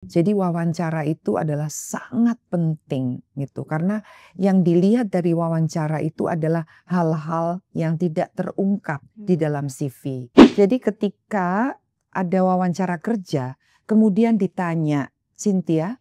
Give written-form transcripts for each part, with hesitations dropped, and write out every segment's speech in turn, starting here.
Jadi wawancara itu adalah sangat penting gitu, karena yang dilihat dari wawancara itu adalah hal-hal yang tidak terungkap di dalam CV. Jadi ketika ada wawancara kerja, kemudian ditanya, "Cynthia,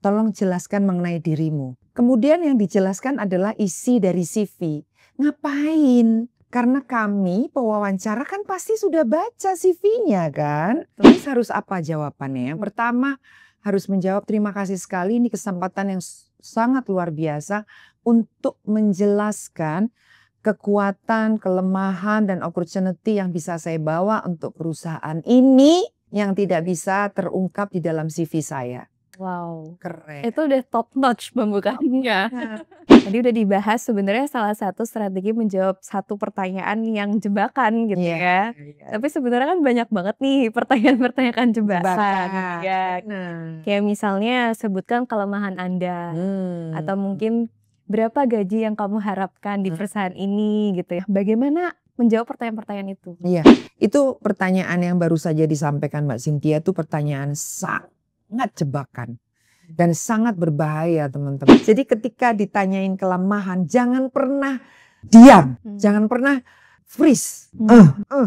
tolong jelaskan mengenai dirimu." Kemudian yang dijelaskan adalah isi dari CV. Ngapain? Karena kami pewawancara kan pasti sudah baca CV-nya kan. Terus harus apa jawabannya? Yang pertama harus menjawab, "Terima kasih sekali, ini kesempatan yang sangat luar biasa untuk menjelaskan kekuatan, kelemahan, dan opportunity yang bisa saya bawa untuk perusahaan ini yang tidak bisa terungkap di dalam CV saya." Wow, Keren. itu udah top notch pembukaannya. Tadi udah dibahas sebenarnya salah satu strategi menjawab satu pertanyaan yang jebakan gitu ya. Tapi sebenarnya kan banyak banget nih pertanyaan-pertanyaan jebakan. Ya, Benar. kayak misalnya sebutkan kelemahan Anda atau mungkin berapa gaji yang kamu harapkan di perusahaan ini gitu ya. Bagaimana menjawab pertanyaan-pertanyaan itu? Iya, itu pertanyaan yang baru saja disampaikan Mbak Cynthia itu pertanyaan sangat jebakan dan sangat berbahaya teman-teman. Jadi ketika ditanyain kelemahan, jangan pernah diam, jangan pernah freeze,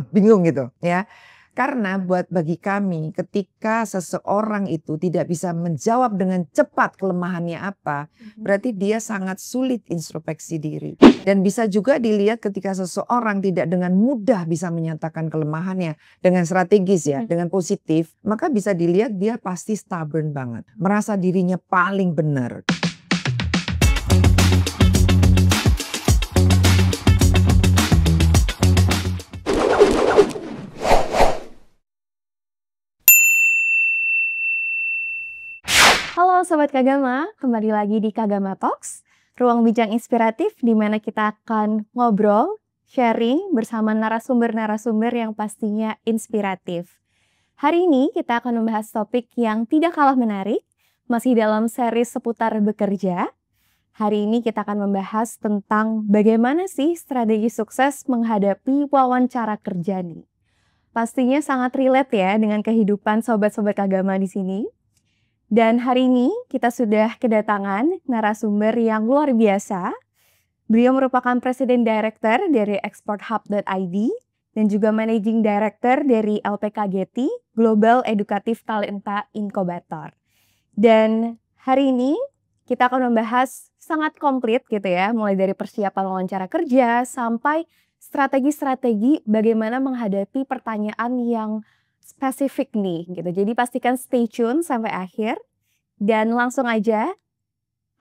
bingung gitu ya. Karena bagi kami ketika seseorang itu tidak bisa menjawab dengan cepat kelemahannya apa, berarti dia sangat sulit introspeksi diri. Dan bisa juga dilihat ketika seseorang tidak dengan mudah bisa menyatakan kelemahannya dengan strategis ya, dengan positif, maka bisa dilihat dia pasti stubborn banget, merasa dirinya paling benar. Halo Sobat Kagama, kembali lagi di Kagama Talks, ruang bincang inspiratif di mana kita akan ngobrol, sharing bersama narasumber-narasumber yang pastinya inspiratif. Hari ini kita akan membahas topik yang tidak kalah menarik, masih dalam seri seputar bekerja. Hari ini kita akan membahas tentang bagaimana sih strategi sukses menghadapi wawancara kerja nih. Pastinya sangat relate ya dengan kehidupan sobat-sobat Kagama di sini. Dan hari ini kita sudah kedatangan narasumber yang luar biasa. Beliau merupakan Presiden Director dari exporthub.id dan juga Managing Director dari LPK Getty, Global Educative Talenta Incubator. Dan hari ini kita akan membahas sangat komplit gitu ya, mulai dari persiapan wawancara kerja sampai strategi-strategi bagaimana menghadapi pertanyaan yang spesifik nih gitu. Jadi pastikan stay tune sampai akhir dan langsung aja.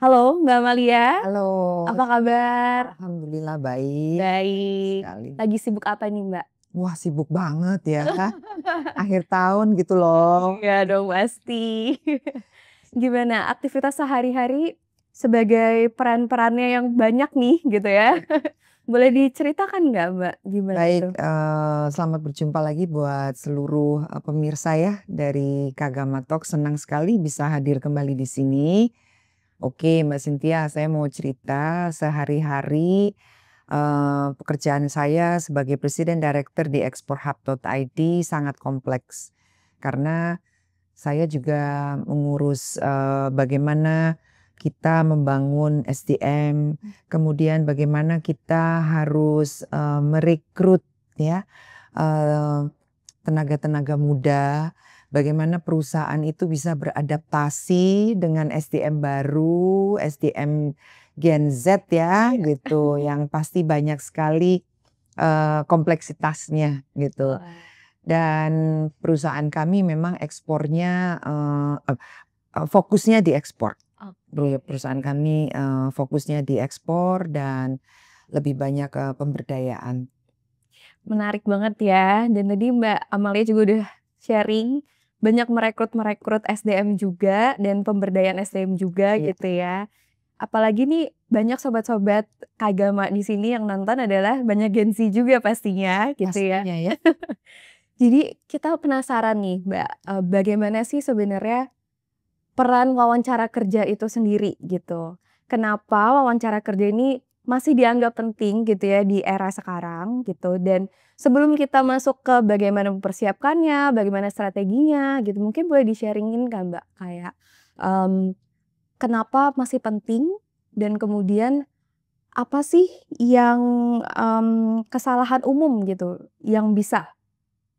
Halo Mbak Amalia. Halo. Apa kabar? Alhamdulillah baik. Baik. Sekali. Lagi sibuk apa nih Mbak? Wah, sibuk banget ya. Akhir tahun gitu loh. Iya dong pasti. Gimana aktivitas sehari-hari sebagai peran-perannya yang banyak nih gitu ya? Boleh diceritakan nggak Mbak gimana Baik, tuh? selamat berjumpa lagi buat seluruh pemirsa ya dari Kagama Talk. Senang sekali bisa hadir kembali di sini. Oke, Mbak Cynthia, saya mau cerita sehari-hari pekerjaan saya sebagai Presiden Director di exporthub.id sangat kompleks. Karena saya juga mengurus bagaimana kita membangun SDM, kemudian bagaimana kita harus merekrut ya tenaga-tenaga muda, bagaimana perusahaan itu bisa beradaptasi dengan SDM baru, SDM Gen Z ya gitu, yang pasti banyak sekali kompleksitasnya gitu. Dan perusahaan kami memang ekspornya fokusnya di ekspor. Perusahaan kami fokusnya di ekspor dan lebih banyak ke pemberdayaan. Menarik banget ya. Dan tadi Mbak Amalia juga udah sharing banyak merekrut SDM juga dan pemberdayaan SDM juga gitu ya. Apalagi nih banyak sobat-sobat Kagama di sini yang nonton adalah banyak Gen Z juga pastinya gitu ya. Pastinya ya. Jadi kita penasaran nih Mbak, bagaimana sih sebenarnya peran wawancara kerja itu sendiri gitu. Kenapa wawancara kerja ini masih dianggap penting gitu ya di era sekarang gitu, dan sebelum kita masuk ke bagaimana mempersiapkannya, bagaimana strateginya gitu, mungkin boleh di-sharing-in kan Mbak, kayak, mmm, kenapa masih penting dan kemudian apa sih yang, kesalahan umum gitu yang bisa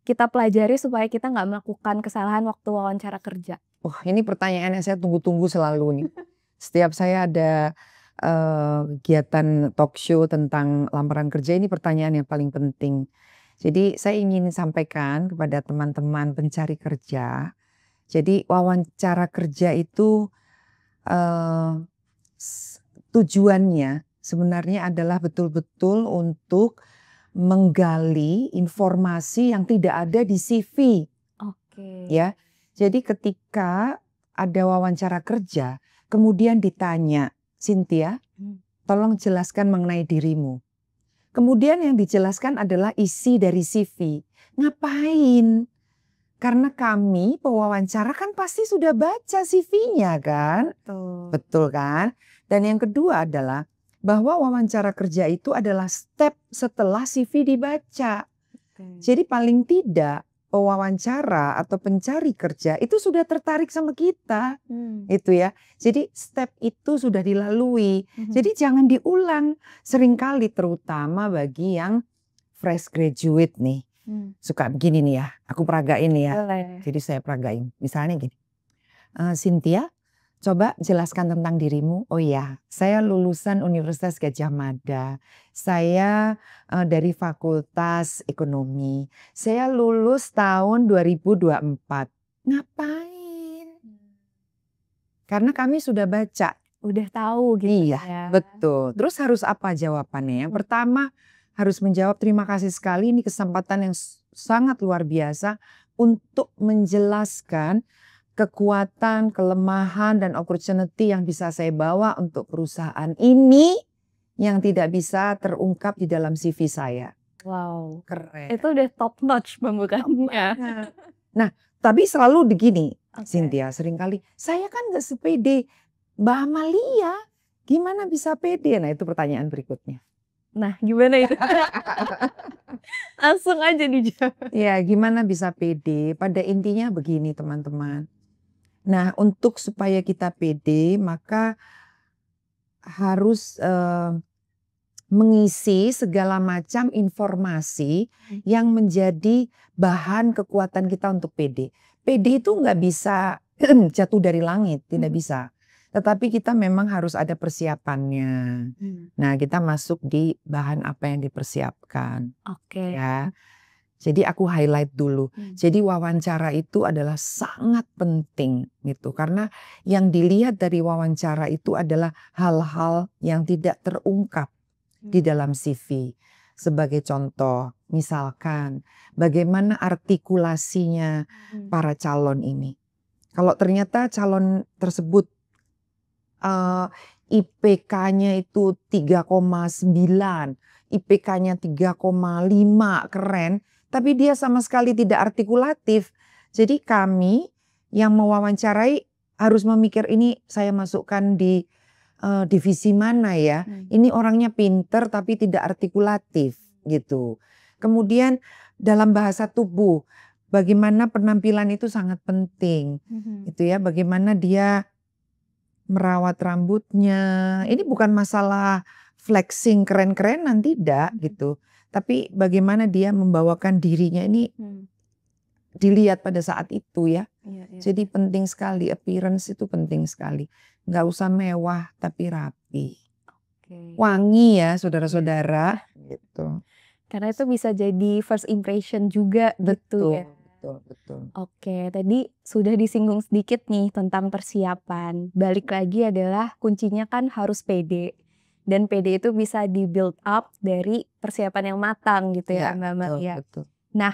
kita pelajari supaya kita nggak melakukan kesalahan waktu wawancara kerja? Wah, ini pertanyaan yang saya tunggu-tunggu selalu nih. Setiap saya ada kegiatan talk show tentang lamaran kerja, ini pertanyaan yang paling penting. Jadi saya ingin sampaikan kepada teman-teman pencari kerja, jadi wawancara kerja itu eh, tujuannya sebenarnya adalah betul-betul untuk menggali informasi yang tidak ada di CV. Oke. Ya, jadi ketika ada wawancara kerja, kemudian ditanya, "Cynthia, Mmm. tolong jelaskan mengenai dirimu." Kemudian yang dijelaskan adalah isi dari CV. Ngapain? Karena kami pewawancara kan pasti sudah baca CV-nya kan? Betul. Betul kan? Dan yang kedua adalah bahwa wawancara kerja itu adalah step setelah CV dibaca. Oke. Jadi paling tidak pewawancara atau pencari kerja itu sudah tertarik sama kita, itu ya. Jadi step itu sudah dilalui. Jadi jangan diulang. Seringkali terutama bagi yang fresh graduate nih, suka begini nih ya. Aku peragain nih ya. Boleh. Jadi saya peragain. Misalnya gini, Cynthia, coba jelaskan tentang dirimu. Oh iya, saya lulusan Universitas Gadjah Mada. Saya dari Fakultas Ekonomi. Saya lulus tahun 2024. Ngapain? Karena kami sudah baca. Udah tahu gitu Iya, ya. betul. Terus harus apa jawabannya? Yang pertama harus menjawab, "Terima kasih sekali, ini kesempatan yang sangat luar biasa untuk menjelaskan kekuatan, kelemahan, dan opportunity yang bisa saya bawa untuk perusahaan ini yang tidak bisa terungkap di dalam CV saya." Wow, Keren. itu udah top notch pembukaannya. Nah, tapi selalu begini, Oke. Cynthia, seringkali, "Saya kan gak sepede Mbak Amalia, gimana bisa pede?" Nah, itu pertanyaan berikutnya. Nah, gimana itu? Langsung aja dijawab. Ya, gimana bisa pede? Pada intinya begini teman-teman. Nah, untuk supaya kita pede, maka harus mengisi segala macam informasi yang menjadi bahan kekuatan kita untuk pede. Pede itu nggak bisa jatuh dari langit, tidak bisa. Tetapi kita memang harus ada persiapannya. Nah, kita masuk di bahan apa yang dipersiapkan. Oke. Ya. Jadi aku highlight dulu. Jadi wawancara itu adalah sangat penting gitu. Karena yang dilihat dari wawancara itu adalah hal-hal yang tidak terungkap di dalam CV. Sebagai contoh, misalkan bagaimana artikulasinya para calon ini. Kalau ternyata calon tersebut IPK-nya itu 3,9, IPK-nya 3,5, keren, tapi dia sama sekali tidak artikulatif. Jadi kami yang mewawancarai harus memikir, ini saya masukkan di divisi mana ya? Ini orangnya pinter tapi tidak artikulatif gitu. Kemudian dalam bahasa tubuh, bagaimana penampilan itu sangat penting. Itu ya, bagaimana dia merawat rambutnya. Ini bukan masalah flexing keren-kerenan, tidak gitu. Tapi bagaimana dia membawakan dirinya ini dilihat pada saat itu ya. Jadi penting sekali, appearance itu penting sekali. Nggak usah mewah tapi rapi. Wangi ya saudara-saudara gitu. Karena itu bisa jadi first impression juga gitu ya. Betul. Oke, tadi sudah disinggung sedikit nih tentang persiapan. Balik lagi adalah kuncinya kan harus pede. Dan pede itu bisa di-build up dari persiapan yang matang gitu ya Mbak Amalia. Betul. Nah,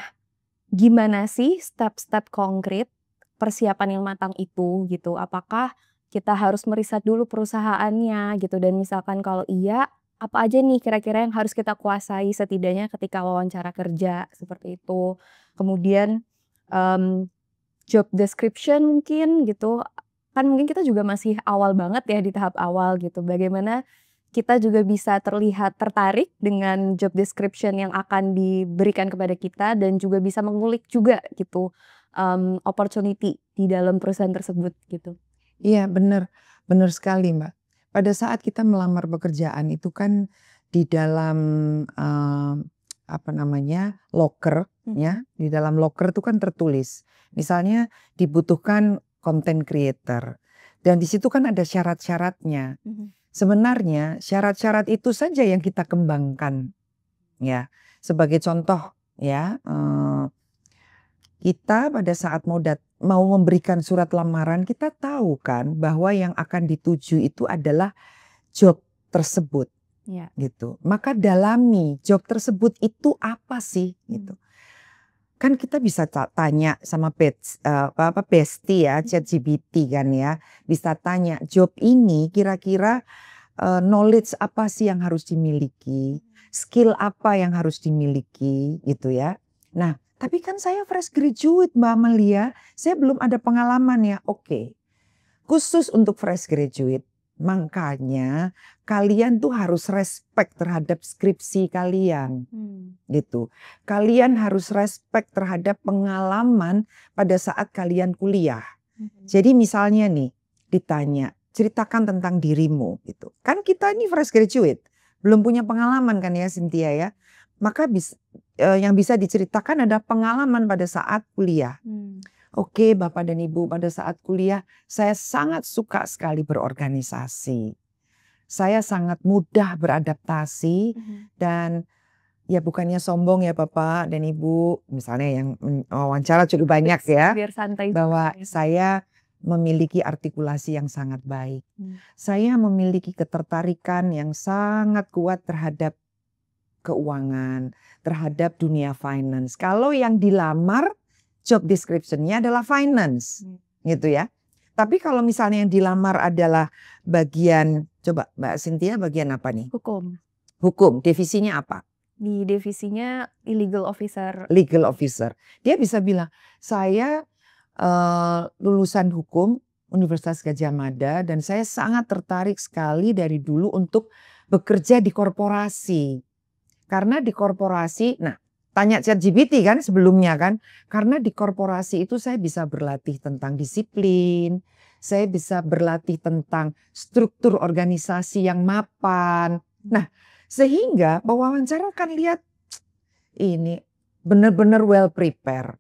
gimana sih step-step konkret persiapan yang matang itu gitu? Apakah kita harus meriset dulu perusahaannya gitu? Dan misalkan kalau iya, apa aja nih kira-kira yang harus kita kuasai setidaknya ketika wawancara kerja seperti itu. Kemudian job description mungkin gitu. Kan mungkin kita juga masih awal banget ya di tahap awal gitu. Bagaimana kita juga bisa terlihat tertarik dengan job description yang akan diberikan kepada kita dan juga bisa mengulik juga gitu opportunity di dalam perusahaan tersebut gitu. Iya, benar sekali, Mbak. Pada saat kita melamar pekerjaan itu kan di dalam loker ya, di dalam loker itu kan tertulis. Misalnya dibutuhkan content creator dan di situ kan ada syarat-syaratnya. Sebenarnya syarat-syarat itu saja yang kita kembangkan ya. Sebagai contoh ya, kita pada saat mau memberikan surat lamaran, kita tahu kan bahwa yang akan dituju itu adalah job tersebut, gitu. Maka dalami job tersebut itu apa sih, gitu. Kan kita bisa tanya sama Besti ya, ChatGPT kan ya, bisa tanya job ini kira-kira knowledge apa sih yang harus dimiliki, skill apa yang harus dimiliki, gitu ya. Nah, tapi kan saya fresh graduate Mbak Amelia, saya belum ada pengalaman ya. Oke, khusus untuk fresh graduate, makanya kalian tuh harus respect terhadap skripsi kalian, gitu. Kalian harus respect terhadap pengalaman pada saat kalian kuliah. Jadi misalnya nih, ditanya, ceritakan tentang dirimu, gitu. Kan kita ini fresh graduate, belum punya pengalaman kan ya Cynthia ya. Maka yang bisa diceritakan ada pengalaman pada saat kuliah. Oke, Bapak dan Ibu, pada saat kuliah saya sangat suka sekali berorganisasi. Saya sangat mudah beradaptasi dan ya bukannya sombong ya Bapak dan Ibu, misalnya yang wawancara cukup banyak ya. Biar santai. Bahwa saya memiliki artikulasi yang sangat baik. Saya memiliki ketertarikan yang sangat kuat terhadap keuangan, terhadap dunia finance. Kalau yang dilamar job description-nya adalah finance, gitu ya. Tapi kalau misalnya yang dilamar adalah bagian, coba Mbak Cynthia bagian apa nih? Hukum, divisinya apa? Di divisinya legal officer. Legal officer. Dia bisa bilang, saya lulusan hukum Universitas Gadjah Mada dan saya sangat tertarik sekali dari dulu untuk bekerja di korporasi. Karena di korporasi, nah tanya ChatGPT kan sebelumnya kan, karena di korporasi itu saya bisa berlatih tentang disiplin, saya bisa berlatih tentang struktur organisasi yang mapan. Nah, sehingga pewawancara kan lihat ini benar-benar well prepared.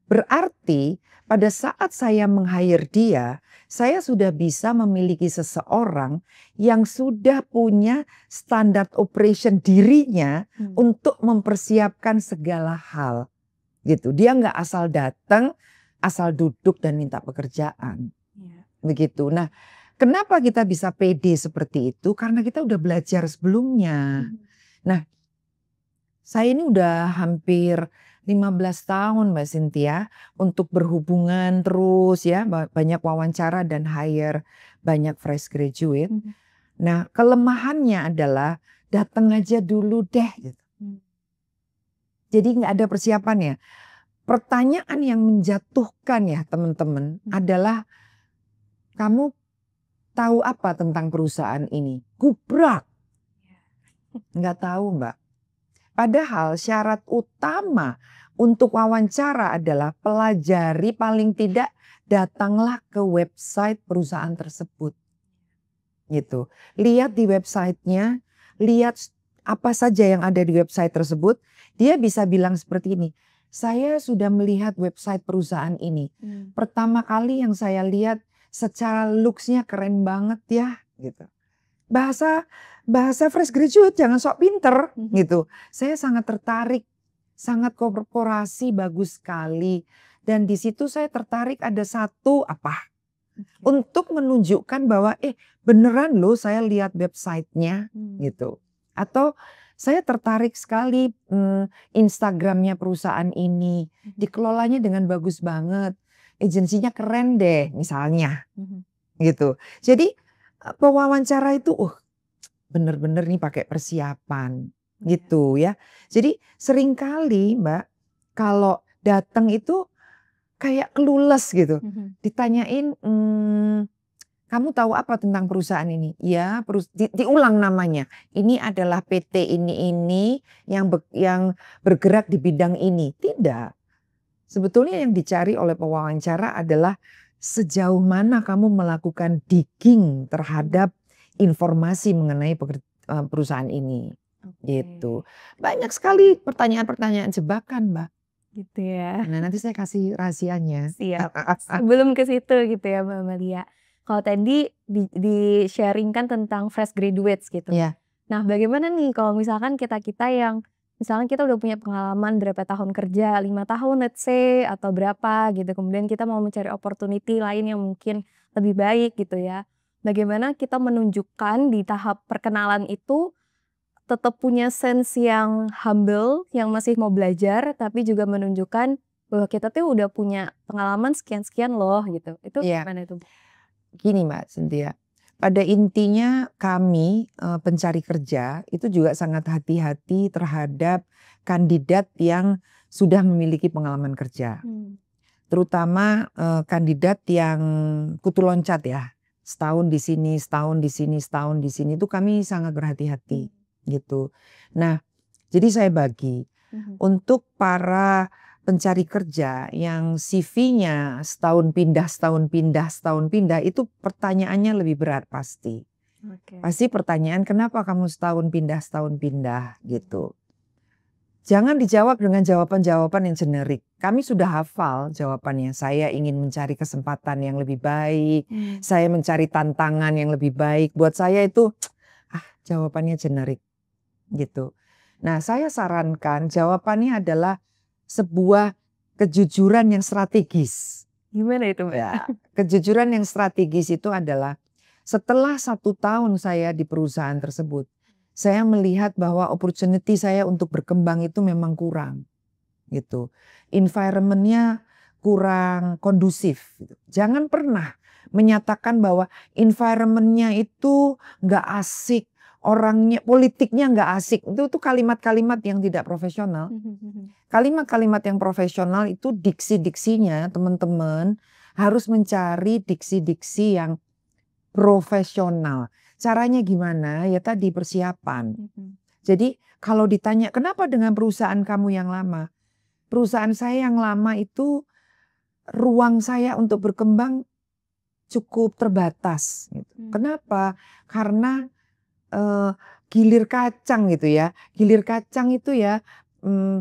Berarti pada saat saya meng-hire dia, saya sudah bisa memiliki seseorang yang sudah punya standar operation dirinya untuk mempersiapkan segala hal. Gitu. Dia nggak asal datang, asal duduk dan minta pekerjaan. Begitu. Nah, kenapa kita bisa pede seperti itu? Karena kita udah belajar sebelumnya. Nah, saya ini udah hampir 15 tahun Mbak Cynthia untuk berhubungan terus ya, banyak wawancara dan hire banyak fresh graduate. Nah, kelemahannya adalah datang aja dulu deh gitu. Jadi nggak ada persiapannya. Pertanyaan yang menjatuhkan ya teman-teman adalah, kamu tahu apa tentang perusahaan ini? Gubrak. Nggak tahu Mbak. Padahal syarat utama untuk wawancara adalah pelajari paling tidak datanglah ke website perusahaan tersebut. Gitu. Lihat di websitenya, lihat apa saja yang ada di website tersebut. Dia bisa bilang seperti ini, saya sudah melihat website perusahaan ini. Pertama kali yang saya lihat secara looks-nya keren banget ya. Gitu. Bahasa fresh graduate jangan sok pinter gitu. Saya sangat tertarik, sangat korporasi bagus sekali. Dan di situ saya tertarik ada satu untuk menunjukkan bahwa beneran loh saya lihat websitenya gitu. Atau saya tertarik sekali Instagramnya perusahaan ini, dikelolanya dengan bagus banget, agensinya keren deh misalnya gitu. Jadi pewawancara itu bener-bener nih pakai persiapan gitu ya. Jadi seringkali Mbak kalau datang itu kayak clueless gitu. Ditanyain kamu tahu apa tentang perusahaan ini? Ya, diulang namanya. Ini adalah PT ini yang bergerak di bidang ini. Tidak. Sebetulnya yang dicari oleh pewawancara adalah sejauh mana kamu melakukan digging terhadap informasi mengenai perusahaan ini. Gitu. Banyak sekali pertanyaan-pertanyaan jebakan, Mbak. Gitu ya. Nah, nanti saya kasih rahasianya. Siap. Sebelum ke situ gitu ya Mbak Amalia. Kalau tadi di-sharingkan tentang fresh graduates gitu. Ya. Nah, bagaimana nih kalau misalkan kita-kita yang misalkan kita udah punya pengalaman berapa tahun kerja, 5 tahun let's say atau berapa gitu. Kemudian kita mau mencari opportunity lain yang mungkin lebih baik gitu ya. Bagaimana kita menunjukkan di tahap perkenalan itu tetap punya sense yang humble, yang masih mau belajar, tapi juga menunjukkan bahwa kita tuh udah punya pengalaman sekian-sekian loh gitu. Itu Iya. gimana itu? Gini Mbak Cynthia, pada intinya kami pencari kerja itu juga sangat hati-hati terhadap kandidat yang sudah memiliki pengalaman kerja. Terutama kandidat yang kutu loncat ya. Setahun di sini, setahun di sini, setahun di sini itu kami sangat berhati-hati gitu. Nah, jadi saya bagi untuk para pencari kerja yang CV-nya setahun pindah, setahun pindah, setahun pindah, itu pertanyaannya lebih berat pasti. Pasti pertanyaan kenapa kamu setahun pindah gitu. Jangan dijawab dengan jawaban-jawaban yang generik. Kami sudah hafal jawabannya. Saya ingin mencari kesempatan yang lebih baik. Saya mencari tantangan yang lebih baik. Buat saya itu jawabannya generik gitu. Nah, saya sarankan jawabannya adalah sebuah kejujuran yang strategis. Gimana itu Mbak? Ya, kejujuran yang strategis itu adalah setelah 1 tahun saya di perusahaan tersebut, saya melihat bahwa opportunity saya untuk berkembang itu memang kurang gitu. Environment-nya kurang kondusif. Gitu. Jangan pernah menyatakan bahwa environment-nya itu nggak asik, orangnya, politiknya nggak asik. Itu kalimat-kalimat yang tidak profesional. Kalimat-kalimat yang profesional itu diksi-diksinya teman-teman harus mencari diksi-diksi yang profesional. Caranya gimana? Ya tadi persiapan. Jadi kalau ditanya kenapa dengan perusahaan kamu yang lama? Perusahaan saya yang lama itu ruang saya untuk berkembang cukup terbatas. Gitu. Kenapa? Karena gilir kacang gitu ya. Gilir kacang itu ya,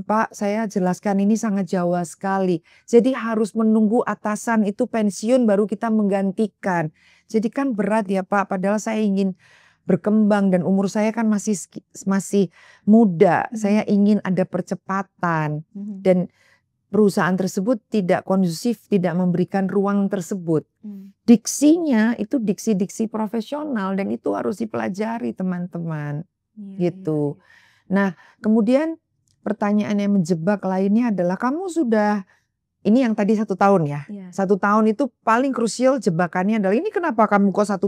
Pak saya jelaskan ini sangat Jawa sekali. Jadi harus menunggu atasan itu pensiun baru kita menggantikan. Jadi kan berat ya Pak, padahal saya ingin berkembang dan umur saya kan masih muda. Saya ingin ada percepatan dan perusahaan tersebut tidak kondusif, tidak memberikan ruang tersebut. Diksinya itu diksi-diksi profesional dan itu harus dipelajari teman-teman. Gitu. Nah, kemudian pertanyaan yang menjebak lainnya adalah kamu sudah, ini yang tadi 1 tahun ya. 1 tahun itu paling krusial jebakannya adalah ini kenapa kamu kok 1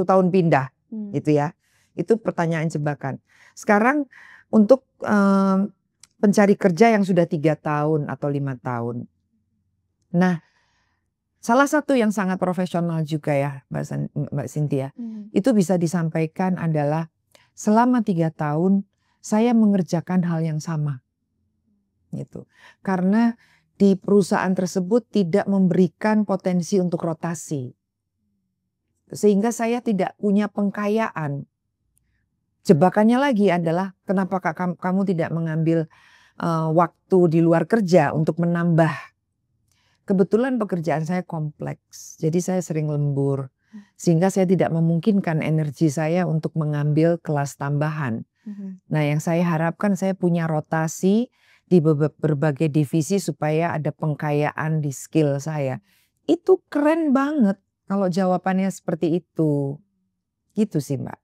tahun pindah? Gitu ya. Itu pertanyaan jebakan. Sekarang untuk pencari kerja yang sudah 3 tahun atau 5 tahun. Nah, salah satu yang sangat profesional juga ya Mbak Cynthia, itu bisa disampaikan adalah selama 3 tahun saya mengerjakan hal yang sama. Gitu. Karena di perusahaan tersebut tidak memberikan potensi untuk rotasi. Sehingga saya tidak punya pengkayaan. Jebakannya lagi adalah kenapa kamu tidak mengambil waktu di luar kerja untuk menambah. Kebetulan pekerjaan saya kompleks, jadi saya sering lembur. Sehingga saya tidak memungkinkan energi saya untuk mengambil kelas tambahan. Nah yang saya harapkan saya punya rotasi di berbagai divisi supaya ada pengkayaan di skill saya. Itu keren banget kalau jawabannya seperti itu. Gitu sih Mbak.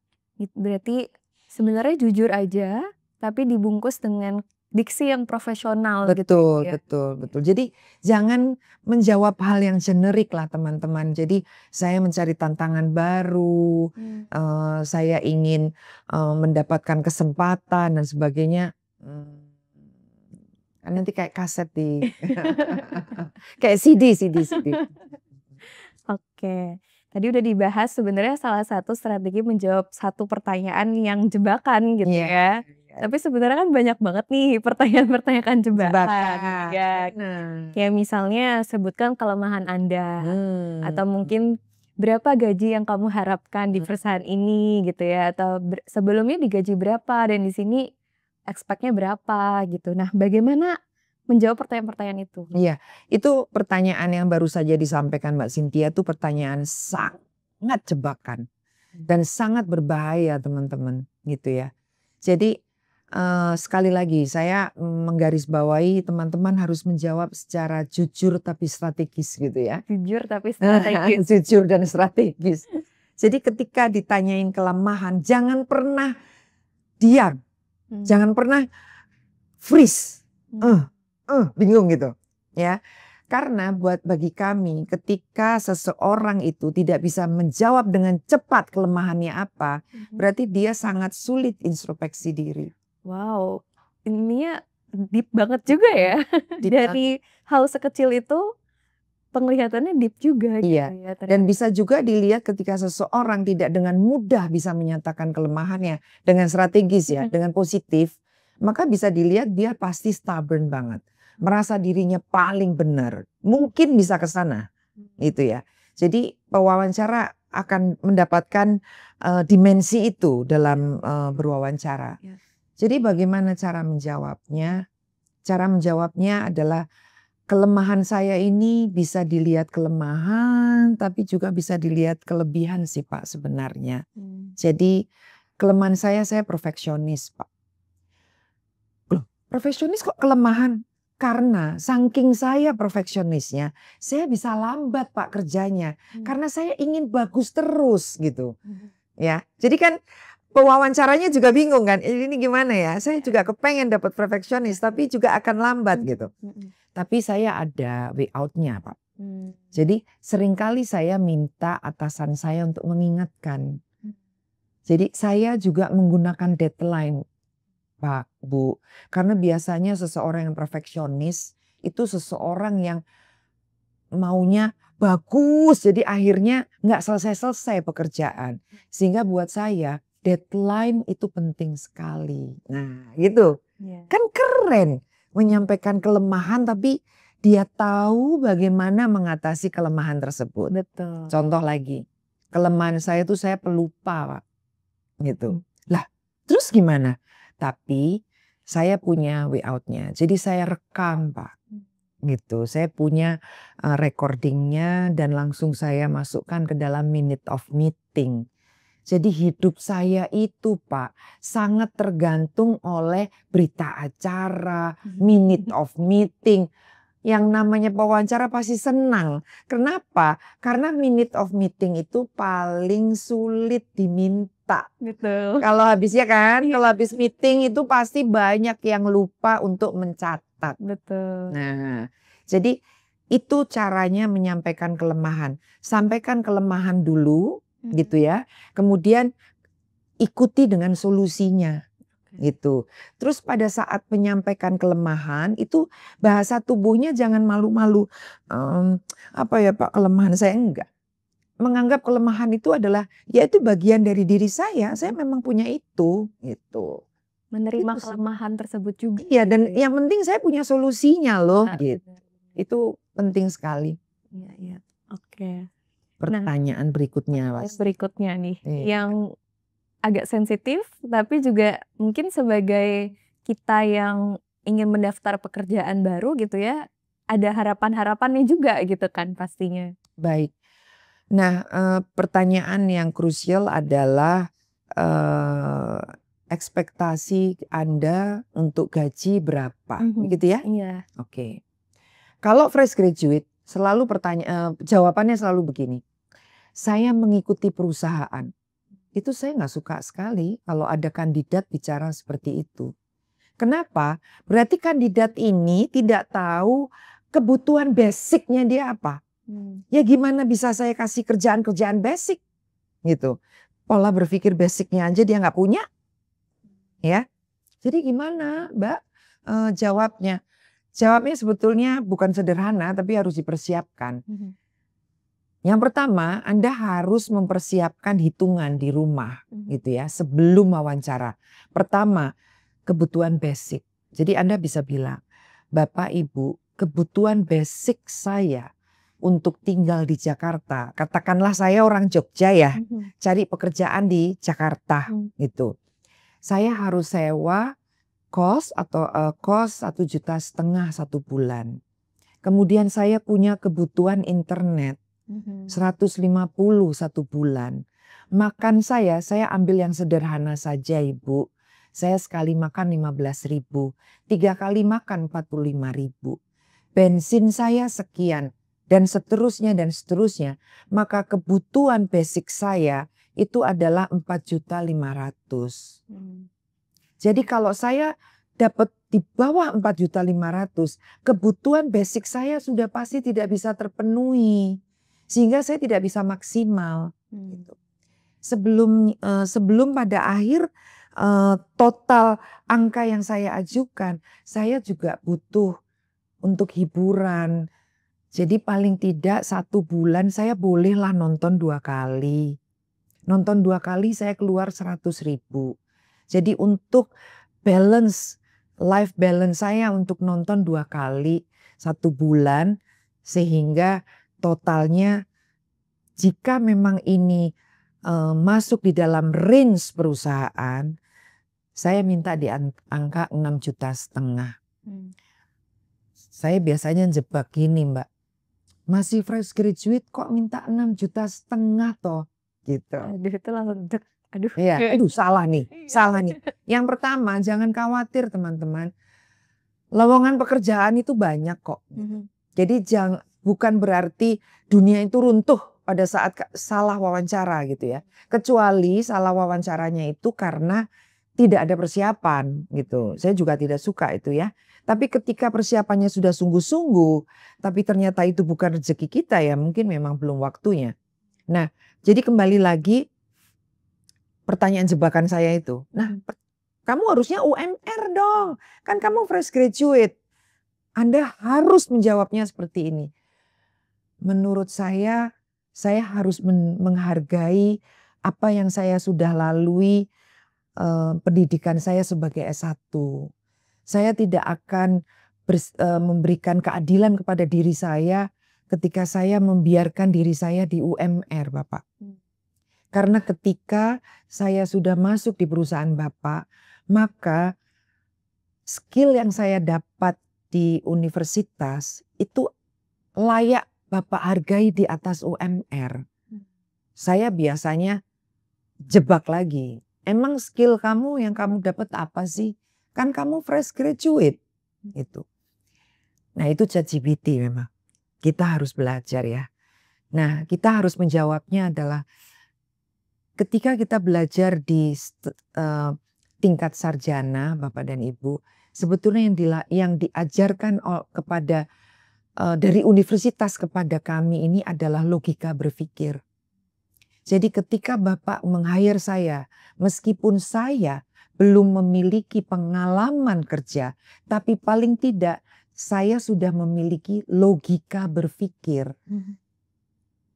Berarti sebenarnya jujur aja, tapi dibungkus dengan diksi yang profesional. Betul, gitu ya. betul. Jadi jangan menjawab hal yang generik lah teman-teman. Jadi saya mencari tantangan baru, saya ingin mendapatkan kesempatan dan sebagainya. Nanti kayak kaset di, kayak CD. Oke. Tadi udah dibahas sebenarnya salah satu strategi menjawab satu pertanyaan yang jebakan gitu ya. Tapi sebenarnya kan banyak banget nih pertanyaan-pertanyaan jebakan. Ya, kayak misalnya sebutkan kelemahan Anda atau mungkin berapa gaji yang kamu harapkan di perusahaan ini gitu ya, atau sebelumnya digaji berapa dan di sini expect-nya berapa gitu. Nah, bagaimana menjawab pertanyaan-pertanyaan itu? Iya, itu pertanyaan yang baru saja disampaikan Mbak Cynthia itu pertanyaan sangat jebakan dan sangat berbahaya teman-teman gitu ya. Jadi sekali lagi saya menggarisbawahi teman-teman harus menjawab secara jujur tapi strategis gitu ya. Jujur tapi strategis. Jujur dan strategis. Jadi ketika ditanyain kelemahan jangan pernah diam, jangan pernah freeze. Bingung gitu ya, karena bagi kami ketika seseorang itu tidak bisa menjawab dengan cepat kelemahannya apa, berarti dia sangat sulit introspeksi diri. Wow, ininya deep banget juga ya. Dari hal sekecil itu penglihatannya deep juga gitu ya. Dan bisa juga dilihat ketika seseorang tidak dengan mudah bisa menyatakan kelemahannya dengan strategis ya, dengan positif, maka bisa dilihat dia pasti stubborn banget. Merasa dirinya paling benar, mungkin bisa ke sana, itu ya. Jadi pewawancara akan mendapatkan dimensi itu dalam berwawancara. Jadi bagaimana cara menjawabnya? Cara menjawabnya adalah kelemahan saya ini bisa dilihat kelemahan, tapi juga bisa dilihat kelebihan sih Pak sebenarnya. Jadi kelemahan saya perfeksionis Pak. Loh, perfeksionis kok kelemahan? Karena saking saya perfeksionisnya, saya bisa lambat Pak kerjanya. Karena saya ingin bagus terus gitu. Ya, jadi kan pewawancaranya juga bingung kan, ini gimana ya? Saya juga kepengen dapat perfeksionis, tapi juga akan lambat gitu. Tapi saya ada way out-nya Pak. Jadi seringkali saya minta atasan saya untuk mengingatkan. Jadi saya juga menggunakan deadline. Pak, Bu, karena biasanya seseorang yang perfeksionis itu seseorang yang maunya bagus, jadi akhirnya nggak selesai-selesai pekerjaan. Sehingga buat saya deadline itu penting sekali. Nah gitu, kan keren menyampaikan kelemahan tapi dia tahu bagaimana mengatasi kelemahan tersebut. Betul. Contoh lagi, kelemahan saya itu saya pelupa Pak, gitu. Lah terus gimana? Tapi saya punya way out-nya. Jadi saya rekam Pak. Gitu. Saya punya recordingnya dan langsung saya masukkan ke dalam minute of meeting. Jadi hidup saya itu Pak sangat tergantung oleh berita acara, minute of meeting. Yang namanya pewawancara pasti senang. Kenapa? Karena minute of meeting itu paling sulit diminta. Gitu. Kalau habisnya kan, kalau habis meeting itu pasti banyak yang lupa untuk mencatat. Betul. Nah, jadi itu caranya menyampaikan kelemahan. Sampaikan kelemahan dulu, gitu ya. Kemudian ikuti dengan solusinya. Gitu. Terus pada saat menyampaikan kelemahan itu bahasa tubuhnya jangan malu-malu. Apa ya Pak kelemahan saya enggak. Menganggap kelemahan itu adalah ya itu bagian dari diri saya memang punya itu gitu. Menerima kelemahan tersebut juga. Iya dan yang penting saya punya solusinya loh gitu. Itu penting sekali. Iya. Oke. Pertanyaan berikutnya Mas. Berikutnya nih yang agak sensitif tapi juga mungkin sebagai kita yang ingin mendaftar pekerjaan baru gitu ya, ada harapan-harapannya juga gitu kan pastinya. Baik. Nah, pertanyaan yang krusial adalah ekspektasi Anda untuk gaji berapa, gitu ya? Iya. Oke. Kalau fresh graduate selalu jawabannya selalu begini. Saya mengikuti perusahaan. Itu saya nggak suka sekali kalau ada kandidat bicara seperti itu. Kenapa? Berarti kandidat ini tidak tahu kebutuhan basicnya dia apa. Ya gimana bisa saya kasih kerjaan-kerjaan basic gitu. Pola berpikir basicnya aja dia nggak punya. Ya. Jadi gimana Mbak jawabnya? Jawabnya sebetulnya bukan sederhana tapi harus dipersiapkan. Yang pertama, Anda harus mempersiapkan hitungan di rumah gitu ya sebelum wawancara. Pertama, kebutuhan basic. Jadi Anda bisa bilang, Bapak Ibu, kebutuhan basic saya untuk tinggal di Jakarta. Katakanlah saya orang Jogja ya, cari pekerjaan di Jakarta gitu. Saya harus sewa kos atau kos 1,5 juta satu bulan. Kemudian saya punya kebutuhan internet 150 satu bulan. Makan saya ambil yang sederhana saja Ibu. Saya sekali makan 15.000, 3 kali makan 45.000. Bensin saya sekian dan seterusnya dan seterusnya. Maka kebutuhan basic saya itu adalah 4.500.000. Jadi kalau saya dapat di bawah 4.500.000, kebutuhan basic saya sudah pasti tidak bisa terpenuhi. Sehingga saya tidak bisa maksimal. Gitu. Sebelum pada akhir total angka yang saya ajukan, saya juga butuh untuk hiburan. Jadi paling tidak 1 bulan saya bolehlah nonton 2 kali. Nonton 2 kali saya keluar 100.000. Jadi untuk life balance saya untuk nonton 2 kali 1 bulan, sehingga totalnya jika memang ini masuk di dalam range perusahaan, saya minta di angka 6,5 juta. Saya biasanya jebak gini Mbak, masih fresh graduate kok minta 6,5 juta toh gitu. Aduh itu langsung dek. Aduh. Iya, salah nih. Yang pertama, jangan khawatir teman-teman. Lowongan pekerjaan itu banyak kok. Jadi bukan berarti dunia itu runtuh pada saat salah wawancara gitu ya. Kecuali salah wawancaranya itu karena tidak ada persiapan gitu. Saya juga tidak suka itu ya. Tapi ketika persiapannya sudah sungguh-sungguh, tapi ternyata itu bukan rezeki kita ya, mungkin memang belum waktunya. Nah, jadi kembali lagi pertanyaan jebakan saya itu. Nah, kamu harusnya UMR dong. Kan kamu fresh graduate. Anda harus menjawabnya seperti ini. Menurut saya harus menghargai apa yang saya sudah lalui, pendidikan saya sebagai S1. Saya tidak akan memberikan keadilan kepada diri saya ketika saya membiarkan diri saya di UMR, Bapak. Karena ketika saya sudah masuk di perusahaan Bapak, maka skill yang saya dapat di universitas itu layak Bapak hargai di atas UMR. Saya biasanya jebak lagi. Emang skill kamu yang kamu dapat apa sih? Kan kamu fresh graduate. Gitu. Nah itu ChatGPT memang. Kita harus belajar ya. Nah kita harus menjawabnya adalah ketika kita belajar di tingkat sarjana Bapak dan Ibu. Sebetulnya yang diajarkan kepada dari universitas kepada kami ini adalah logika berpikir. Jadi ketika Bapak meng-hire saya, meskipun saya belum memiliki pengalaman kerja, tapi paling tidak saya sudah memiliki logika berpikir.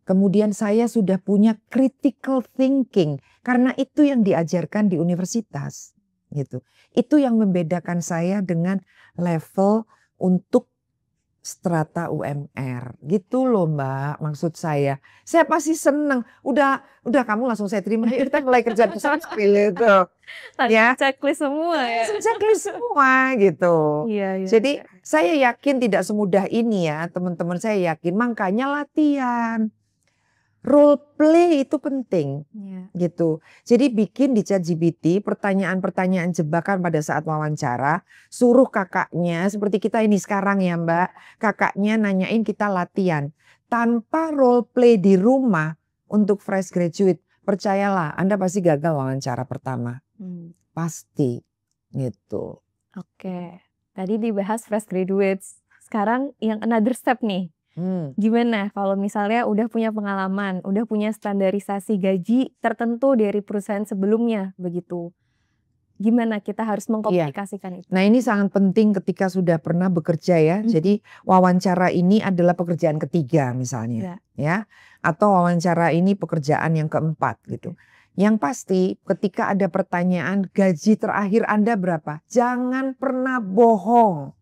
Kemudian saya sudah punya critical thinking, karena itu yang diajarkan di universitas. Gitu. Itu yang membedakan saya dengan level untuk strata UMR. Gitu loh Mbak, maksud saya. Saya pasti seneng. Udah kamu langsung saya terima. Kita mulai kerja di sana gitu. Ya. Checklist semua ya. Checklist semua gitu. Iya. Jadi saya yakin tidak semudah ini ya teman-teman, saya yakin. Makanya latihan. Role play itu penting gitu. Jadi bikin di ChatGPT pertanyaan-pertanyaan jebakan pada saat wawancara. Suruh kakaknya seperti kita ini sekarang ya Mbak. Kakaknya nanyain kita latihan. Tanpa role play di rumah untuk fresh graduate. Percayalah Anda pasti gagal wawancara pertama. Pasti gitu. Oke. Tadi dibahas fresh graduates. Sekarang yang another step nih. Gimana kalau misalnya udah punya pengalaman, udah punya standarisasi gaji tertentu dari perusahaan sebelumnya begitu. gimana kita harus mengkomunikasikan itu? Nah ini sangat penting ketika sudah pernah bekerja ya. Jadi wawancara ini adalah pekerjaan ketiga misalnya, ya, atau wawancara ini pekerjaan yang keempat gitu. Yang pasti ketika ada pertanyaan gaji terakhir Anda berapa, jangan pernah bohong.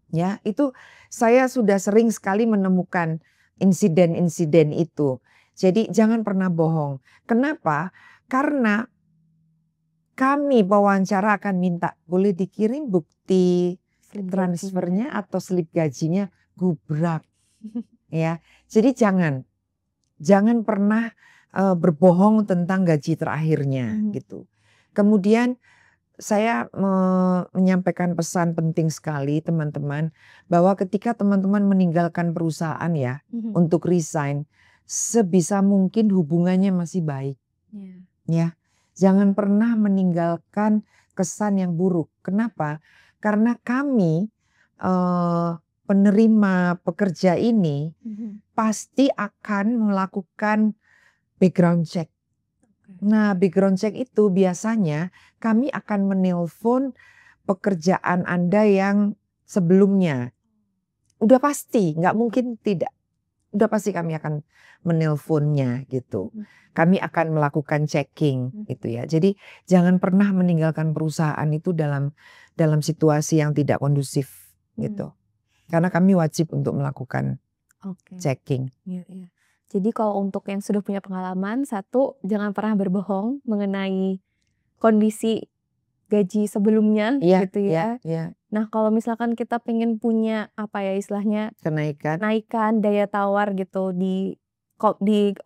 Ya, itu saya sudah sering sekali menemukan insiden-insiden itu. Jadi jangan pernah bohong. Kenapa? Karena kami pewawancara akan minta boleh dikirim bukti transfernya atau slip gajinya, gubrak. Ya, jadi jangan pernah berbohong tentang gaji terakhirnya gitu. Kemudian saya menyampaikan pesan penting sekali teman-teman, bahwa ketika teman-teman meninggalkan perusahaan ya untuk resign, sebisa mungkin hubungannya masih baik. Ya, jangan pernah meninggalkan kesan yang buruk. Kenapa? Karena kami penerima pekerja ini pasti akan melakukan background check. Nah, background check itu biasanya kami akan menelpon pekerjaan Anda yang sebelumnya. Udah pasti, nggak mungkin tidak. Udah pasti kami akan menelponnya gitu. Kami akan melakukan checking gitu ya. Jadi jangan pernah meninggalkan perusahaan itu dalam situasi yang tidak kondusif gitu. Karena kami wajib untuk melakukan checking. Jadi kalau untuk yang sudah punya pengalaman, satu, jangan pernah berbohong mengenai kondisi gaji sebelumnya gitu ya. Nah kalau misalkan kita pengen punya apa ya istilahnya kenaikan daya tawar gitu di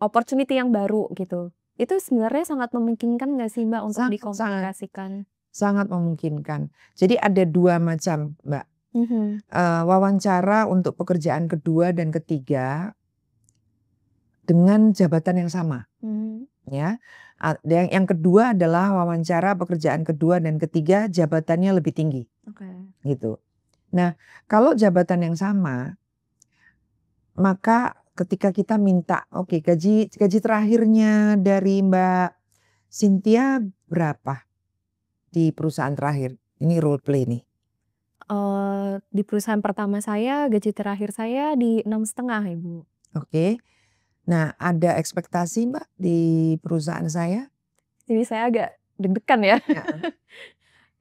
opportunity yang baru gitu. Itu sebenarnya sangat memungkinkan nggak sih Mbak untuk dikomunikasikan? Sangat memungkinkan. Jadi ada dua macam Mbak. Wawancara untuk pekerjaan kedua dan ketiga dengan jabatan yang sama, ya. Yang kedua adalah wawancara pekerjaan kedua dan ketiga jabatannya lebih tinggi, gitu. Nah, kalau jabatan yang sama, maka ketika kita minta, oke, gaji terakhirnya dari Mbak Cynthia berapa di perusahaan terakhir? Ini role play nih. Di perusahaan pertama saya gaji terakhir saya di 6,5 Ibu. Oke. Nah, ada ekspektasi Mbak di perusahaan saya? Jadi saya agak deg-degan ya.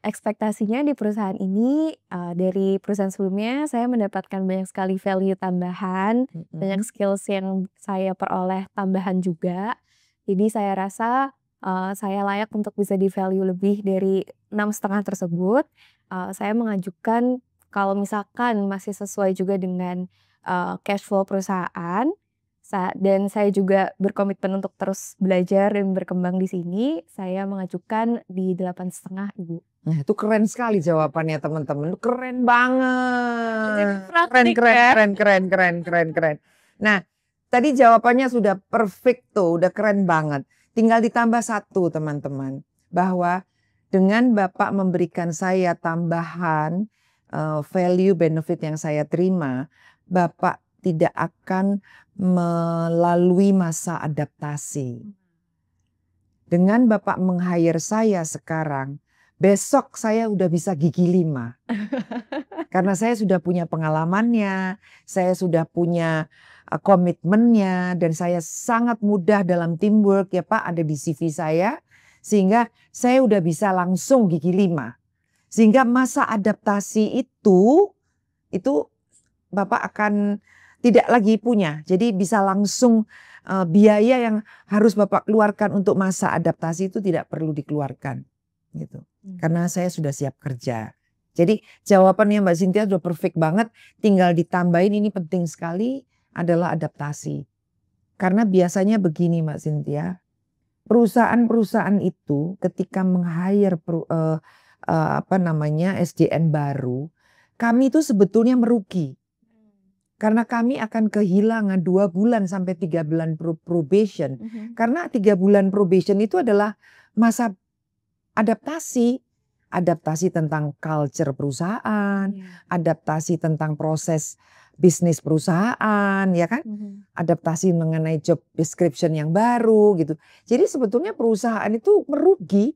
Ekspektasinya di perusahaan ini dari perusahaan sebelumnya saya mendapatkan banyak sekali value tambahan, banyak skills yang saya peroleh tambahan juga. Jadi saya rasa saya layak untuk bisa di value lebih dari 6,5 tersebut. Saya mengajukan kalau misalkan masih sesuai juga dengan cash flow perusahaan. Dan saya juga berkomitmen untuk terus belajar dan berkembang di sini. Saya mengajukan di 8,5 Ibu. Nah itu keren sekali jawabannya teman-teman. Keren banget. Keren. Nah tadi jawabannya sudah perfect tuh, udah keren banget. Tinggal ditambah satu teman-teman. Bahwa dengan Bapak memberikan saya tambahan value benefit yang saya terima, Bapak tidak akan melalui masa adaptasi. Dengan Bapak meng-hire saya sekarang, besok saya udah bisa gigi 5. Karena saya sudah punya pengalamannya, saya sudah punya komitmennya, dan saya sangat mudah dalam teamwork ya Pak, ada di CV saya. Sehingga saya udah bisa langsung gigi 5. Sehingga masa adaptasi itu Bapak akan tidak lagi punya. Jadi bisa langsung biaya yang harus Bapak keluarkan untuk masa adaptasi itu tidak perlu dikeluarkan. Gitu. Karena saya sudah siap kerja. Jadi jawabannya Mbak Cynthia sudah perfect banget. Tinggal ditambahin ini penting sekali adalah adaptasi. Karena biasanya begini Mbak Cynthia. Perusahaan-perusahaan itu ketika meng-hire SDN baru. Kami itu sebetulnya merugi. Karena kami akan kehilangan 2 bulan sampai 3 bulan probation. Karena 3 bulan probation itu adalah masa adaptasi. Adaptasi tentang culture perusahaan, adaptasi tentang proses bisnis perusahaan, ya kan? Adaptasi mengenai job description yang baru gitu. Jadi sebetulnya perusahaan itu merugi